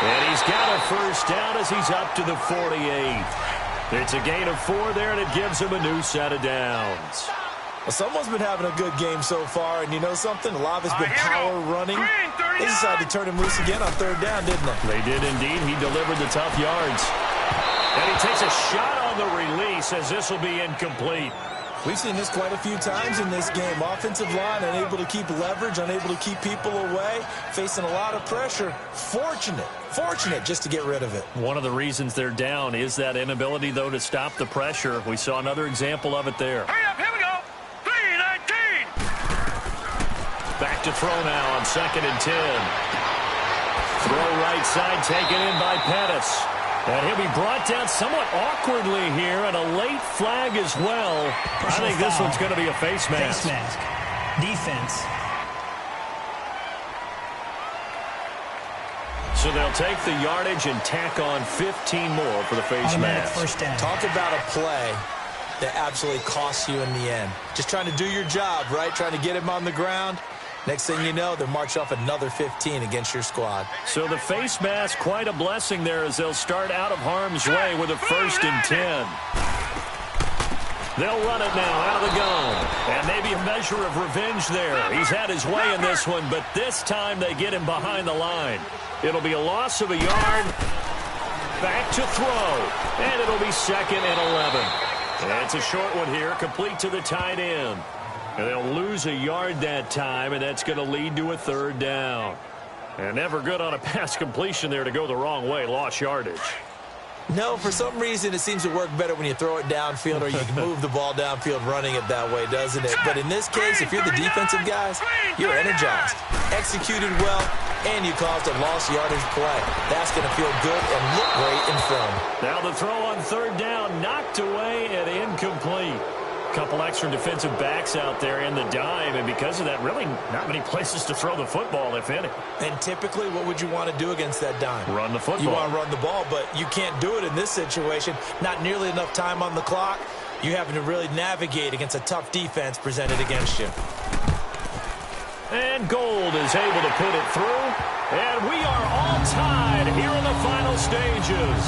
And he's got a first down as he's up to the 48. It's a gain of 4 there, and it gives him a new set of downs. Well, someone's been having a good game so far, and you know something? A lot of it's been power running. They decided to turn him loose again on 3rd down, didn't they? They did indeed. He delivered the tough yards. And he takes a shot on the release as this will be incomplete. We've seen this quite a few times in this game. Offensive line unable to keep leverage, unable to keep people away, facing a lot of pressure. Fortunate just to get rid of it. One of the reasons they're down is that inability, though, to stop the pressure. We saw another example of it there. Hurry up, here we go. 3-19. Back to throw now on 2nd and 10. Throw right side taken in by Pettis. And he'll be brought down somewhat awkwardly here, and a late flag as well. I think this one's going to be a face mask. Face mask. Defense. So they'll take the yardage and tack on 15 more for the face mask. First down. Talk about a play that absolutely costs you in the end. Just trying to do your job, right? Trying to get him on the ground. Next thing you know, they'll march off another 15 against your squad. So the face mask, quite a blessing there as they'll start out of harm's way with a 1st and 10. They'll run it now out of the gun. And maybe a measure of revenge there. He's had his way in this one, but this time they get him behind the line. It'll be a loss of a yard. Back to throw. And it'll be 2nd and 11. And it's a short one here, complete to the tight end. And they'll lose a yard that time, and that's going to lead to a 3rd down. And never good on a pass completion there to go the wrong way. Lost yardage. No, for some reason, it seems to work better when you throw it downfield or you can move the ball downfield running it that way, doesn't it? But in this case, if you're the defensive guys, you're energized, executed well, and you caused a lost yardage play. That's going to feel good and look great in film. Now the throw on third down, knocked away and incomplete. Couple extra defensive backs out there in the dime, and because of that, really not many places to throw the football, if any. And typically, what would you want to do against that dime? Run the football. You want to run the ball, but you can't do it in this situation. Not nearly enough time on the clock. You having to really navigate against a tough defense presented against you. And Gold is able to put it through, and we are all tied here in the final stages.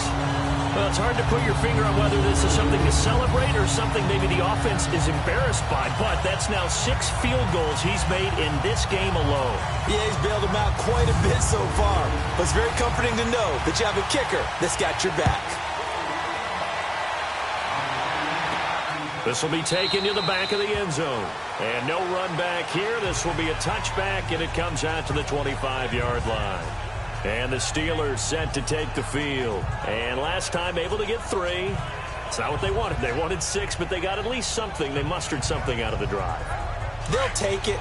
Well, it's hard to put your finger on whether this is something to celebrate or something maybe the offense is embarrassed by, but that's now 6 field goals he's made in this game alone. Yeah, he's bailed them out quite a bit so far, but it's very comforting to know that you have a kicker that's got your back. This will be taken to the back of the end zone. And no run back here. This will be a touchback, and it comes out to the 25-yard line. And the Steelers set to take the field. And last time able to get 3. It's not what they wanted. They wanted 6, but they got at least something. They mustered something out of the drive. They'll take it.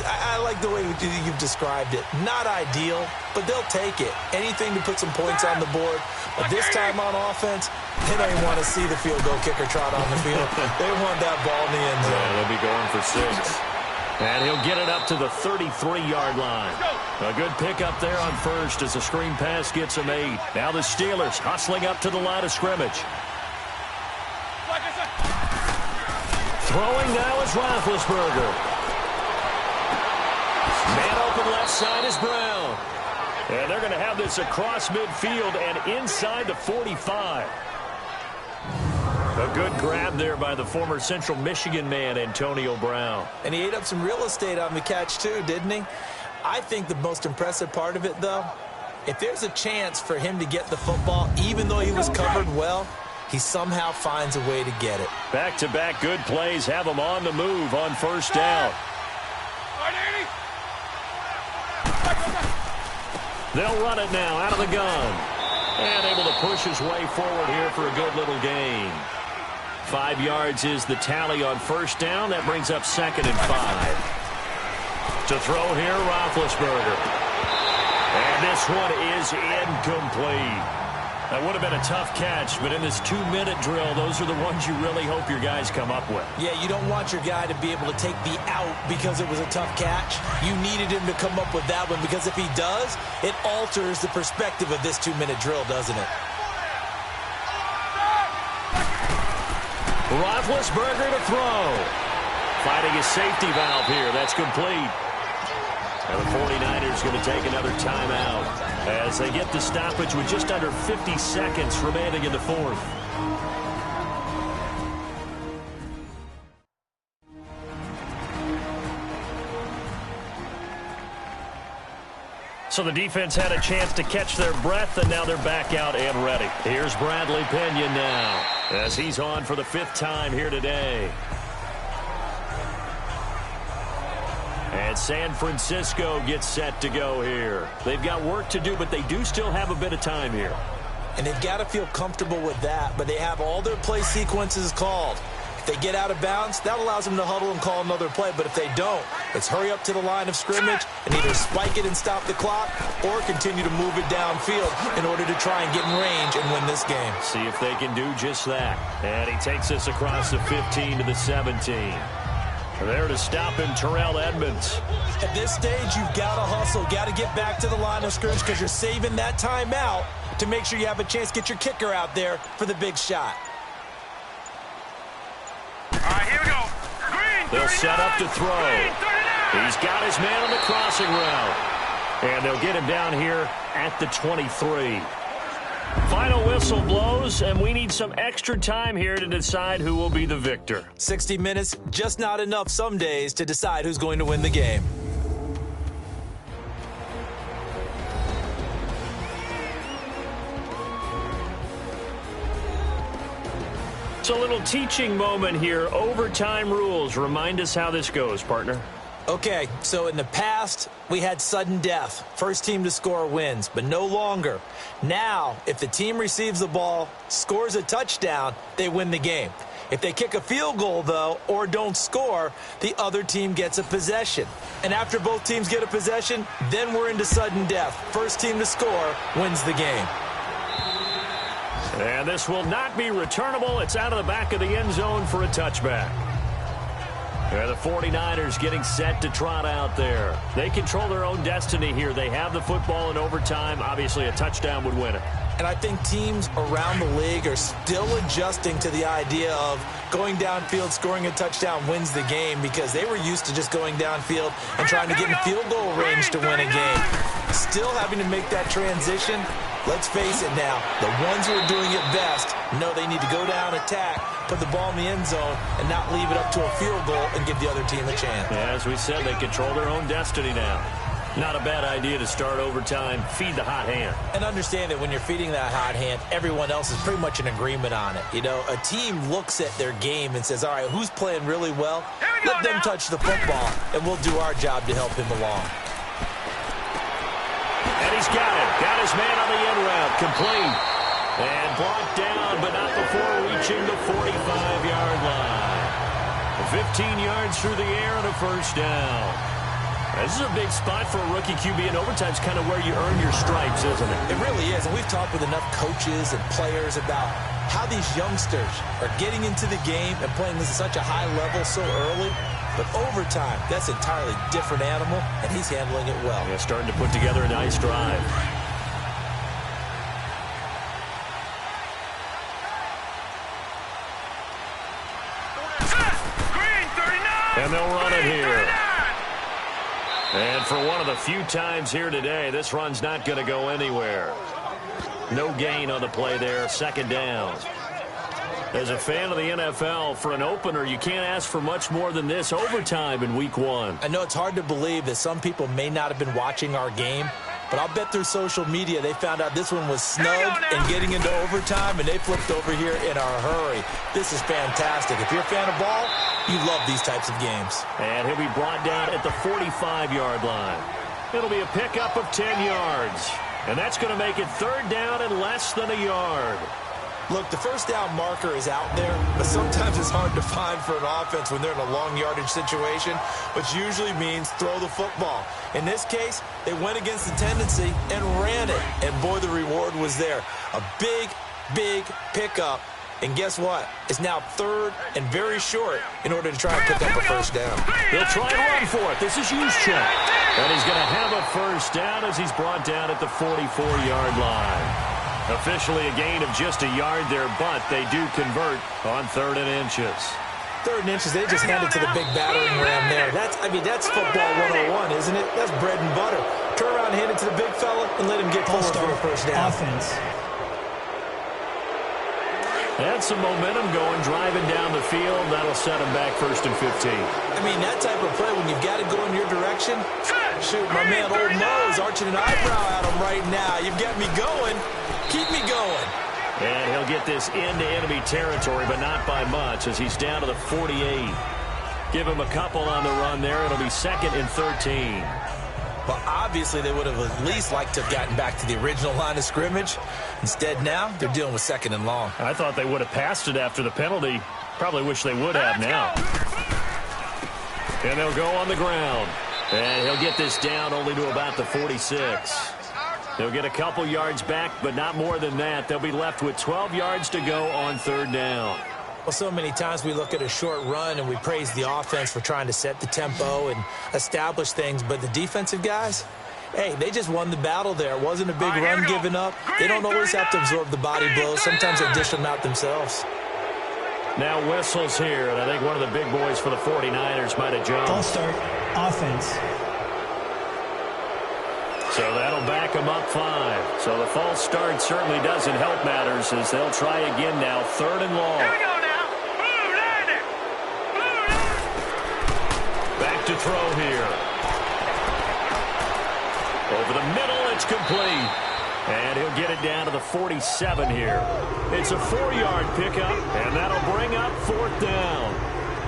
I like the way you've described it. Not ideal, but they'll take it. Anything to put some points on the board. But this time on offense, they don't even want to see the field goal kicker trot on the field. They want that ball in the end zone. Yeah, they'll be going for 6. And he'll get it up to the 33-yard line. A good pickup there on first as the screen pass gets him 8. Now the Steelers hustling up to the line of scrimmage. Throwing now is Roethlisberger. Man open left side is Brown. And they're going to have this across midfield and inside the 45. A good grab there by the former Central Michigan man, Antonio Brown. And he ate up some real estate on the catch, too, didn't he? I think the most impressive part of it, though, if there's a chance for him to get the football, even though he was covered well, he somehow finds a way to get it. Back-to-back good plays have him on the move on first down. They'll run it now out of the gun. And able to push his way forward here for a good little gain. 5 yards is the tally on first down. That brings up 2nd and 5. To throw here, Roethlisberger. And this one is incomplete. That would have been a tough catch, but in this 2-minute drill, those are the ones you really hope your guys come up with. Yeah, you don't want your guy to be able to take the out because it was a tough catch. You needed him to come up with that one because if he does, it alters the perspective of this 2-minute drill, doesn't it? Roethlisberger to throw. Fighting his safety valve here. That's complete. And the 49ers going to take another timeout as they get the stoppage with just under 50 seconds remaining in the 4th. So the defense had a chance to catch their breath, and now they're back out and ready. Here's Bradley Pinion now as he's on for the 5th time here today. And San Francisco gets set to go here. They've got work to do, but they do still have a bit of time here. And they've got to feel comfortable with that, but they have all their play sequences called. If they get out of bounds, that allows them to huddle and call another play. But if they don't, it's hurry up to the line of scrimmage and either spike it and stop the clock or continue to move it downfield in order to try and get in range and win this game. See if they can do just that. And he takes us across the 15 to the 17. There to stop him, Terrell Edmonds. At this stage, you've got to hustle, got to get back to the line of scrimmage because you're saving that timeout to make sure you have a chance to get your kicker out there for the big shot. All right, here we go. Green, they'll set up to throw. Green, He's got his man on the crossing route. And they'll get him down here at the 23. Final whistle blows, and we need some extra time here to decide who will be the victor. 60 minutes, just not enough some days to decide who's going to win the game. It's a little teaching moment here. Overtime rules. Remind us how this goes, partner. Okay, so in the past, we had sudden death. First team to score wins, but no longer. Now, if the team receives the ball, scores a touchdown, they win the game. If they kick a field goal, though, or don't score, the other team gets a possession. And after both teams get a possession, then we're into sudden death. First team to score wins the game. And this will not be returnable. It's out of the back of the end zone for a touchback. And the 49ers getting set to trot out there. They control their own destiny here. They have the football in overtime. Obviously, a touchdown would win it. And I think teams around the league are still adjusting to the idea of going downfield, scoring a touchdown wins the game, because they were used to just going downfield and trying to get in field goal range to win a game. Still having to make that transition. Let's face it now, the ones who are doing it best know they need to go down, attack, put the ball in the end zone, and not leave it up to a field goal and give the other team a chance. Yeah, as we said, they control their own destiny now. Not a bad idea to start overtime. Feed the hot hand. And understand that when you're feeding that hot hand, everyone else is pretty much in agreement on it. You know, a team looks at their game and says, all right, who's playing really well? Let them touch the football, and we'll do our job to help him along. And he's got it. Got his man on the end route. Complete. And brought down, but not before reaching the 45-yard line. 15 yards through the air and a first down. This is a big spot for a rookie QB, and overtime's kind of where you earn your stripes, isn't it? It really is, and we've talked with enough coaches and players about how these youngsters are getting into the game and playing this at such a high level so early. But overtime, that's an entirely different animal, and he's handling it well. Yeah, starting to put together a nice drive. Green 39. And they'll run it here. 39. And for one of the few times here today, this run's not going to go anywhere. No gain on the play there. Second down. As a fan of the NFL, for an opener, you can't ask for much more than this overtime in week one. I know it's hard to believe that some people may not have been watching our game, but I'll bet through social media they found out this one was snug and getting into overtime, and they flipped over here in a hurry. This is fantastic. If you're a fan of ball, you love these types of games. And he'll be brought down at the 45-yard line. It'll be a pickup of 10 yards. And that's going to make it third down and less than a yard. Look, the first down marker is out there, but sometimes it's hard to find for an offense when they're in a long yardage situation, which usually means throw the football. In this case, they went against the tendency and ran it, and boy, the reward was there. A big, big pickup, and guess what? It's now third and very short in order to try and pick up a first down. He'll try and run for it. This is Juszczyk. And he's going to have a first down as he's brought down at the 44-yard line. Officially a gain of just a yard there, but they do convert on 3rd and inches. 3rd and inches, they just hand it to the big battering ram there. That's football 101, isn't it? That's bread and butter. Turn around and hand it to the big fella and let him get forward for a first down. Offense. Had some momentum going, driving down the field. That'll set him back 1st and 15. I mean, that type of play, when you've got to go in your direction, shoot, my man Old Mo is arching an eyebrow at him right now. You've got me going. Keep me going. And he'll get this into enemy territory, but not by much, as he's down to the 48. Give him a couple on the run there. It'll be 2nd and 13. Well, obviously, they would have at least liked to have gotten back to the original line of scrimmage. Instead, now, they're dealing with 2nd and long. I thought they would have passed it after the penalty. Probably wish they would have now. And they'll go on the ground. And he'll get this down only to about the 46. They'll get a couple yards back, but not more than that. They'll be left with 12 yards to go on 3rd down. Well, so many times we look at a short run and we praise the offense for trying to set the tempo and establish things, but the defensive guys, hey, they just won the battle there. It wasn't a big run given up. They don't always have to absorb the body blows. Sometimes they dish them out themselves. Now whistles here, and I think one of the big boys for the 49ers might have jumped. False start. Offense. So that'll back them up 5. So the false start certainly doesn't help matters as they'll try again now. 3rd and long. Here we go now. Blue landing. Back to throw here. Over the middle, it's complete. And he'll get it down to the 47 here. It's a 4-yard pickup, and that'll bring up 4th down.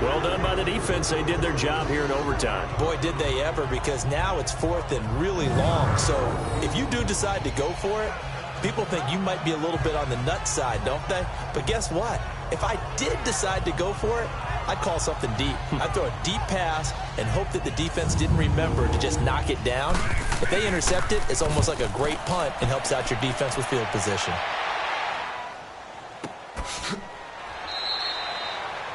Well done by the defense. They did their job here in overtime. Boy, did they ever, because now it's 4th and really long. So if you do decide to go for it, people think you might be a little bit on the nut side, don't they? But guess what? If I did decide to go for it, I'd call something deep. I'd throw a deep pass and hope that the defense didn't remember to just knock it down. If they intercept it, it's almost like a great punt and helps out your defense with field position.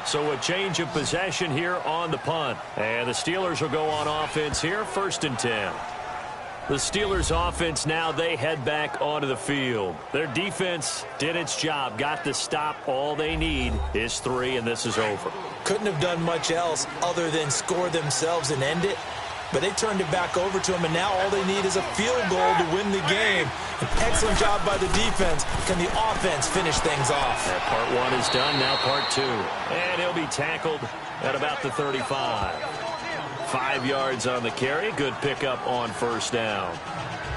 So a change of possession here on the punt. And the Steelers will go on offense here, 1st and 10. The Steelers offense now, they head back onto the field. Their defense did its job, got the stop. All they need is 3, and this is over. Couldn't have done much else other than score themselves and end it. But they turned it back over to them, and now all they need is a field goal to win the game. An excellent job by the defense. Can the offense finish things off? That part 1 is done, now part 2. And he'll be tackled at about the 35. 5 yards on the carry. Good pickup on 1st down.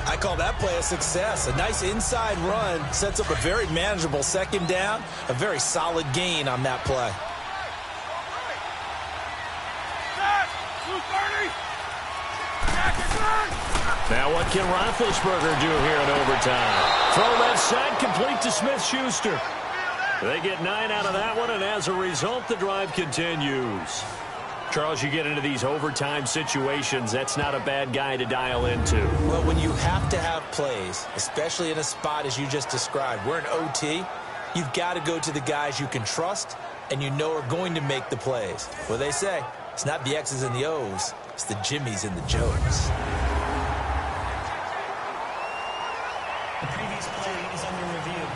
I call that play a success. A nice inside run sets up a very manageable 2nd down. A very solid gain on that play. Now what can Roethlisberger do here in overtime? Throw left side, complete to Smith-Schuster. They get 9 out of that one, and as a result, the drive continues. Charles, you get into these overtime situations, that's not a bad guy to dial into. Well, when you have to have plays, especially in a spot as you just described, we're in OT, you've got to go to the guys you can trust and you know are going to make the plays. Well, they say it's not the X's and the O's, it's the Jimmies and the Joes. The previous play is under review.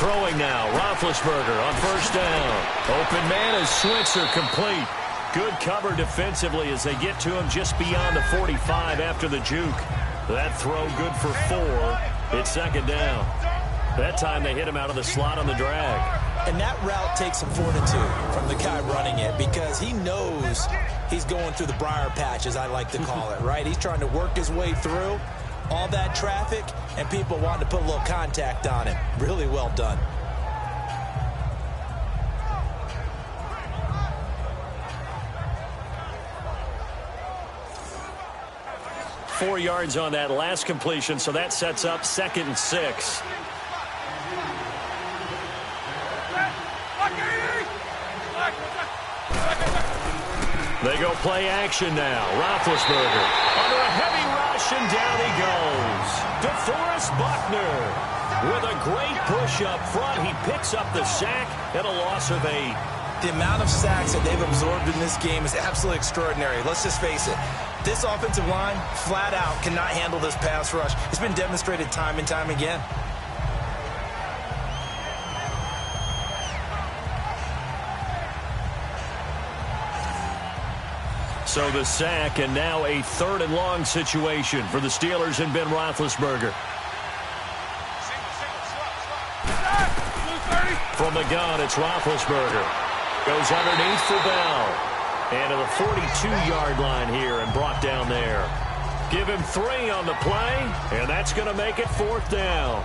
Throwing now, Roethlisberger on 1st down. Open man is Switzer, complete. Good cover defensively as they get to him just beyond the 45 after the juke. That throw good for 4. It's 2nd down. That time they hit him out of the slot on the drag. And that route takes some fortitude from the guy running it because he knows he's going through the briar patch, as I like to call it, right? He's trying to work his way through all that traffic and people wanting to put a little contact on him. Really well done. Four yards on that last completion, so that sets up 2nd and 6. They go play action now. Roethlisberger under a heavy rush, and down he goes. DeForest Buckner with a great push up front. He picks up the sack and a loss of 8. The amount of sacks that they've absorbed in this game is absolutely extraordinary. Let's just face it. This offensive line, flat out, cannot handle this pass rush. It's been demonstrated time and time again. So the sack, and now a 3rd and long situation for the Steelers and Ben Roethlisberger. From the gun, it's Roethlisberger. Goes underneath for Bell. And to the 42-yard line here and brought down there. Give him 3 on the play, and that's going to make it 4th down.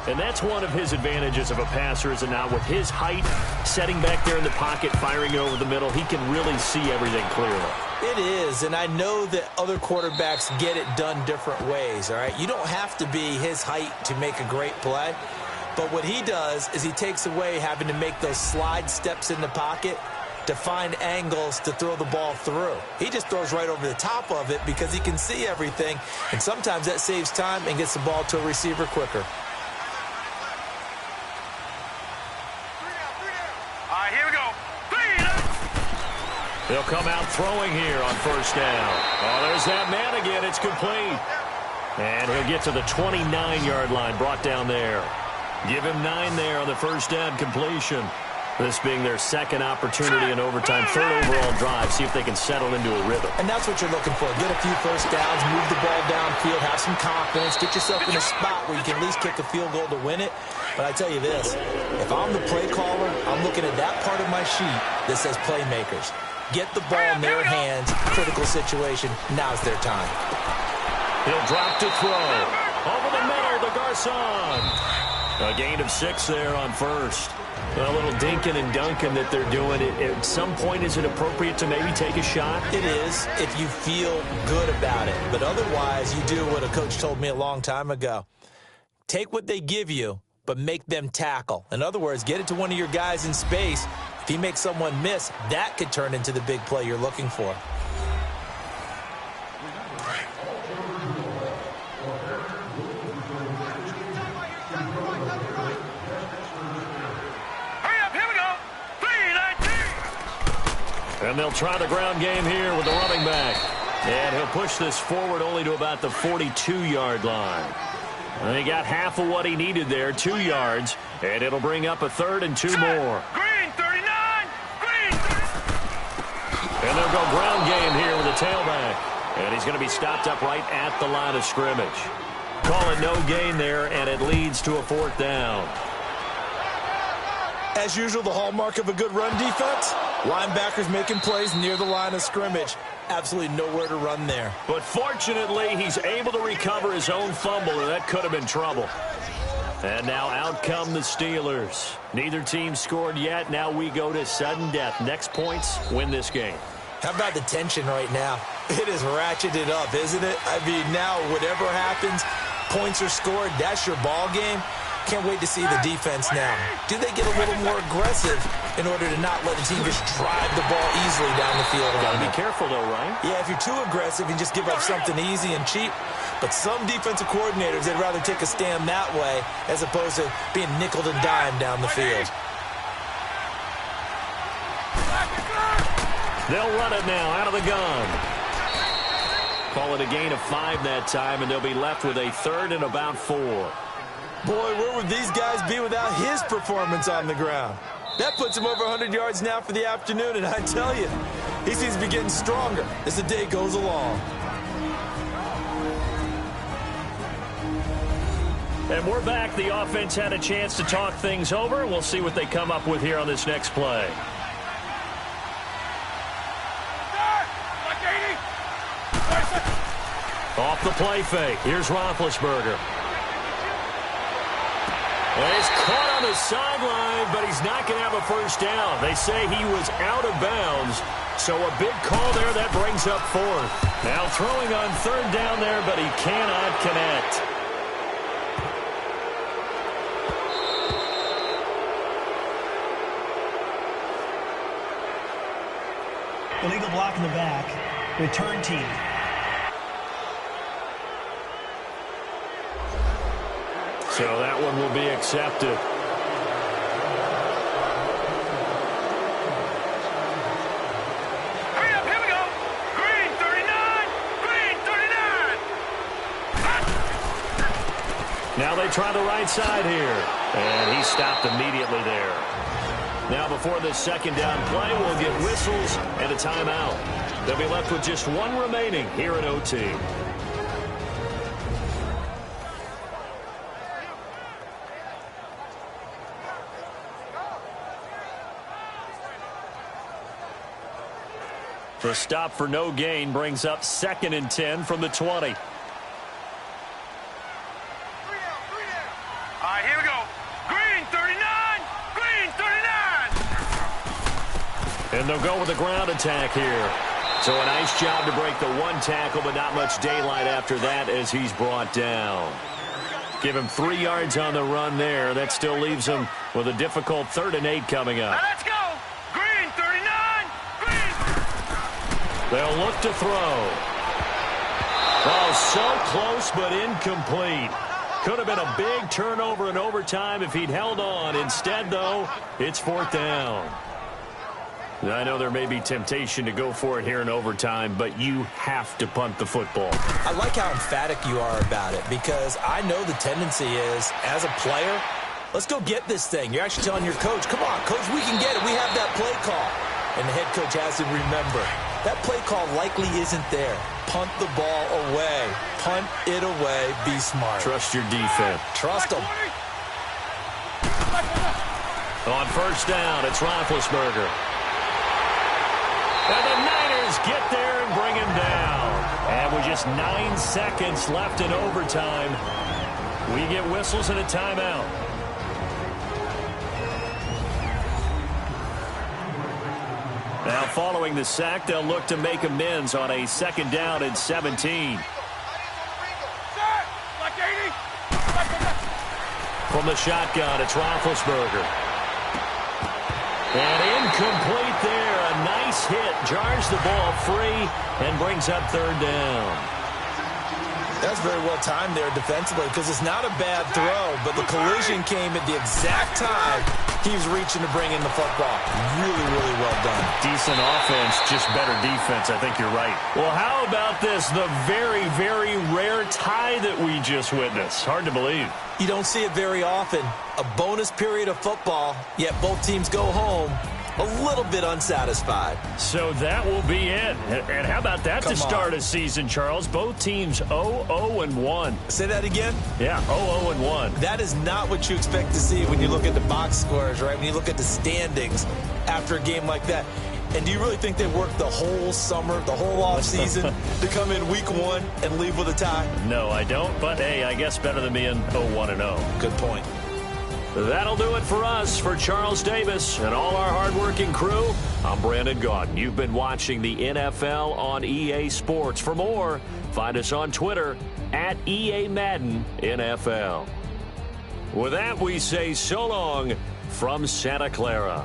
And that's one of his advantages of a passer, is it not? With his height, setting back there in the pocket, firing over the middle, he can really see everything clearly. It is, and I know that other quarterbacks get it done different ways, all right? You don't have to be his height to make a great play. But what he does is he takes away having to make those slide steps in the pocket to find angles to throw the ball through. He just throws right over the top of it because he can see everything, and sometimes that saves time and gets the ball to a receiver quicker. Here we go. They'll come out throwing here on 1st down. Oh, there's that man again. It's complete. And he'll get to the 29-yard line, brought down there. Give him 9 there on the 1st down completion. This being their second opportunity in overtime, third overall drive, see if they can settle into a rhythm. And that's what you're looking for. Get a few first downs, move the ball downfield, have some confidence, get yourself in a spot where you can at least kick a field goal to win it. But I tell you this, if I'm the play caller, I'm looking at that part of my sheet that says playmakers. Get the ball in their hands, critical situation, now's their time. He'll drop to throw. Over the middle to Garcon. A gain of 6 there on first. A little dinking and dunking that they're doing. At some point, is it appropriate to maybe take a shot? It is if you feel good about it. But otherwise, you do what a coach told me a long time ago. Take what they give you, but make them tackle. In other words, get it to one of your guys in space. If he makes someone miss, that could turn into the big play you're looking for. And they'll try the ground game here with the running back. And he'll push this forward only to about the 42-yard line. And he got half of what he needed there, 2 yards. And it'll bring up a 3rd and 2 more. Green 39! Green 39! And they'll go ground game here with the tailback. And he's going to be stopped up right at the line of scrimmage. Call it no gain there, and it leads to a 4th down. As usual, the hallmark of a good run defense, linebackers making plays near the line of scrimmage. Absolutely nowhere to run there. But fortunately, he's able to recover his own fumble, and that could have been trouble. And now out come the Steelers. Neither team scored yet. Now we go to sudden death. Next points win this game. How about the tension right now? It is ratcheted up, isn't it? I mean, now whatever happens, points are scored, that's your ball game. Can't wait to see the defense now. Do they get a little more aggressive in order to not let a team just drive the ball easily down the field? Gotta be careful, though, right? Yeah, if you're too aggressive, you just give up something easy and cheap. But some defensive coordinators, they'd rather take a stand that way as opposed to being nickeled and dimed down the field. They'll run it now out of the gun. Call it a gain of 5 that time, and they'll be left with a 3rd and about 4. Boy, where would these guys be without his performance on the ground? That puts him over 100 yards now for the afternoon, and I tell you, he seems to be getting stronger as the day goes along. And we're back. The offense had a chance to talk things over. We'll see what they come up with here on this next play. Off the play fake. Here's Roethlisberger. Well, he's caught on the sideline, but he's not going to have a first down. They say he was out of bounds, so a big call there. That brings up 4th. Now throwing on 3rd down there, but he cannot connect. Illegal block in the back. Return team. So that one will be accepted. Hurry up, here we go. Green 39! Green 39! Now they try the right side here. And he stopped immediately there. Now before this 2nd down play, we'll get whistles and a timeout. They'll be left with just 1 remaining here in OT. The stop for no gain brings up 2nd and 10 from the 20. All right, here we go. Green 39! Green 39! And they'll go with the ground attack here. So a nice job to break the 1 tackle, but not much daylight after that as he's brought down. Give him 3 yards on the run there. That still leaves him with a difficult 3rd and 8 coming up. Now let's go. Green 39! Green! They'll look to throw. Oh, so close but incomplete. Could have been a big turnover in overtime if he'd held on. Instead, though, it's 4th down. I know there may be temptation to go for it here in overtime, but you have to punt the football. I like how emphatic you are about it because I know the tendency is, as a player, let's go get this thing. You're actually telling your coach, come on, coach, we can get it. We have that play call. And the head coach has to remember, that play call likely isn't there. Punt the ball away. Punt it away. Be smart. Trust your defense. Trust them. On first down, it's Roethlisberger. And the Niners get there and bring him down. And with just 9 seconds left in overtime, we get whistles and a timeout. Now, following the sack, they'll look to make amends on a second down and 17. From the shotgun, it's Roethlisberger. And incomplete there. A nice hit. Jars the ball free and brings up third down. That's very well timed there defensively because it's not a bad throw, but the collision came at the exact time he was reaching to bring in the football. Really, really well done. Decent offense, just better defense. I think you're right. Well, how about this? The very, very rare tie that we just witnessed. Hard to believe. You don't see it very often. A bonus period of football, yet both teams go home a little bit unsatisfied. So that will be it. And how about that to start a season, Charles? Both teams 0-0-1. Say that again? Yeah, 0-0-1. That is not what you expect to see when you look at the box scores, right? When you look at the standings after a game like that. And do you really think they worked the whole summer, the whole offseason to come in week 1 and leave with a tie? No, I don't. But, hey, I guess better than being 0-1-0. Good point. That'll do it for us. For Charles Davis and all our hardworking crew, I'm Brandon Gaudin. You've been watching the NFL on EA Sports. For more, find us on Twitter at EA Madden NFL. With that, we say so long from Santa Clara.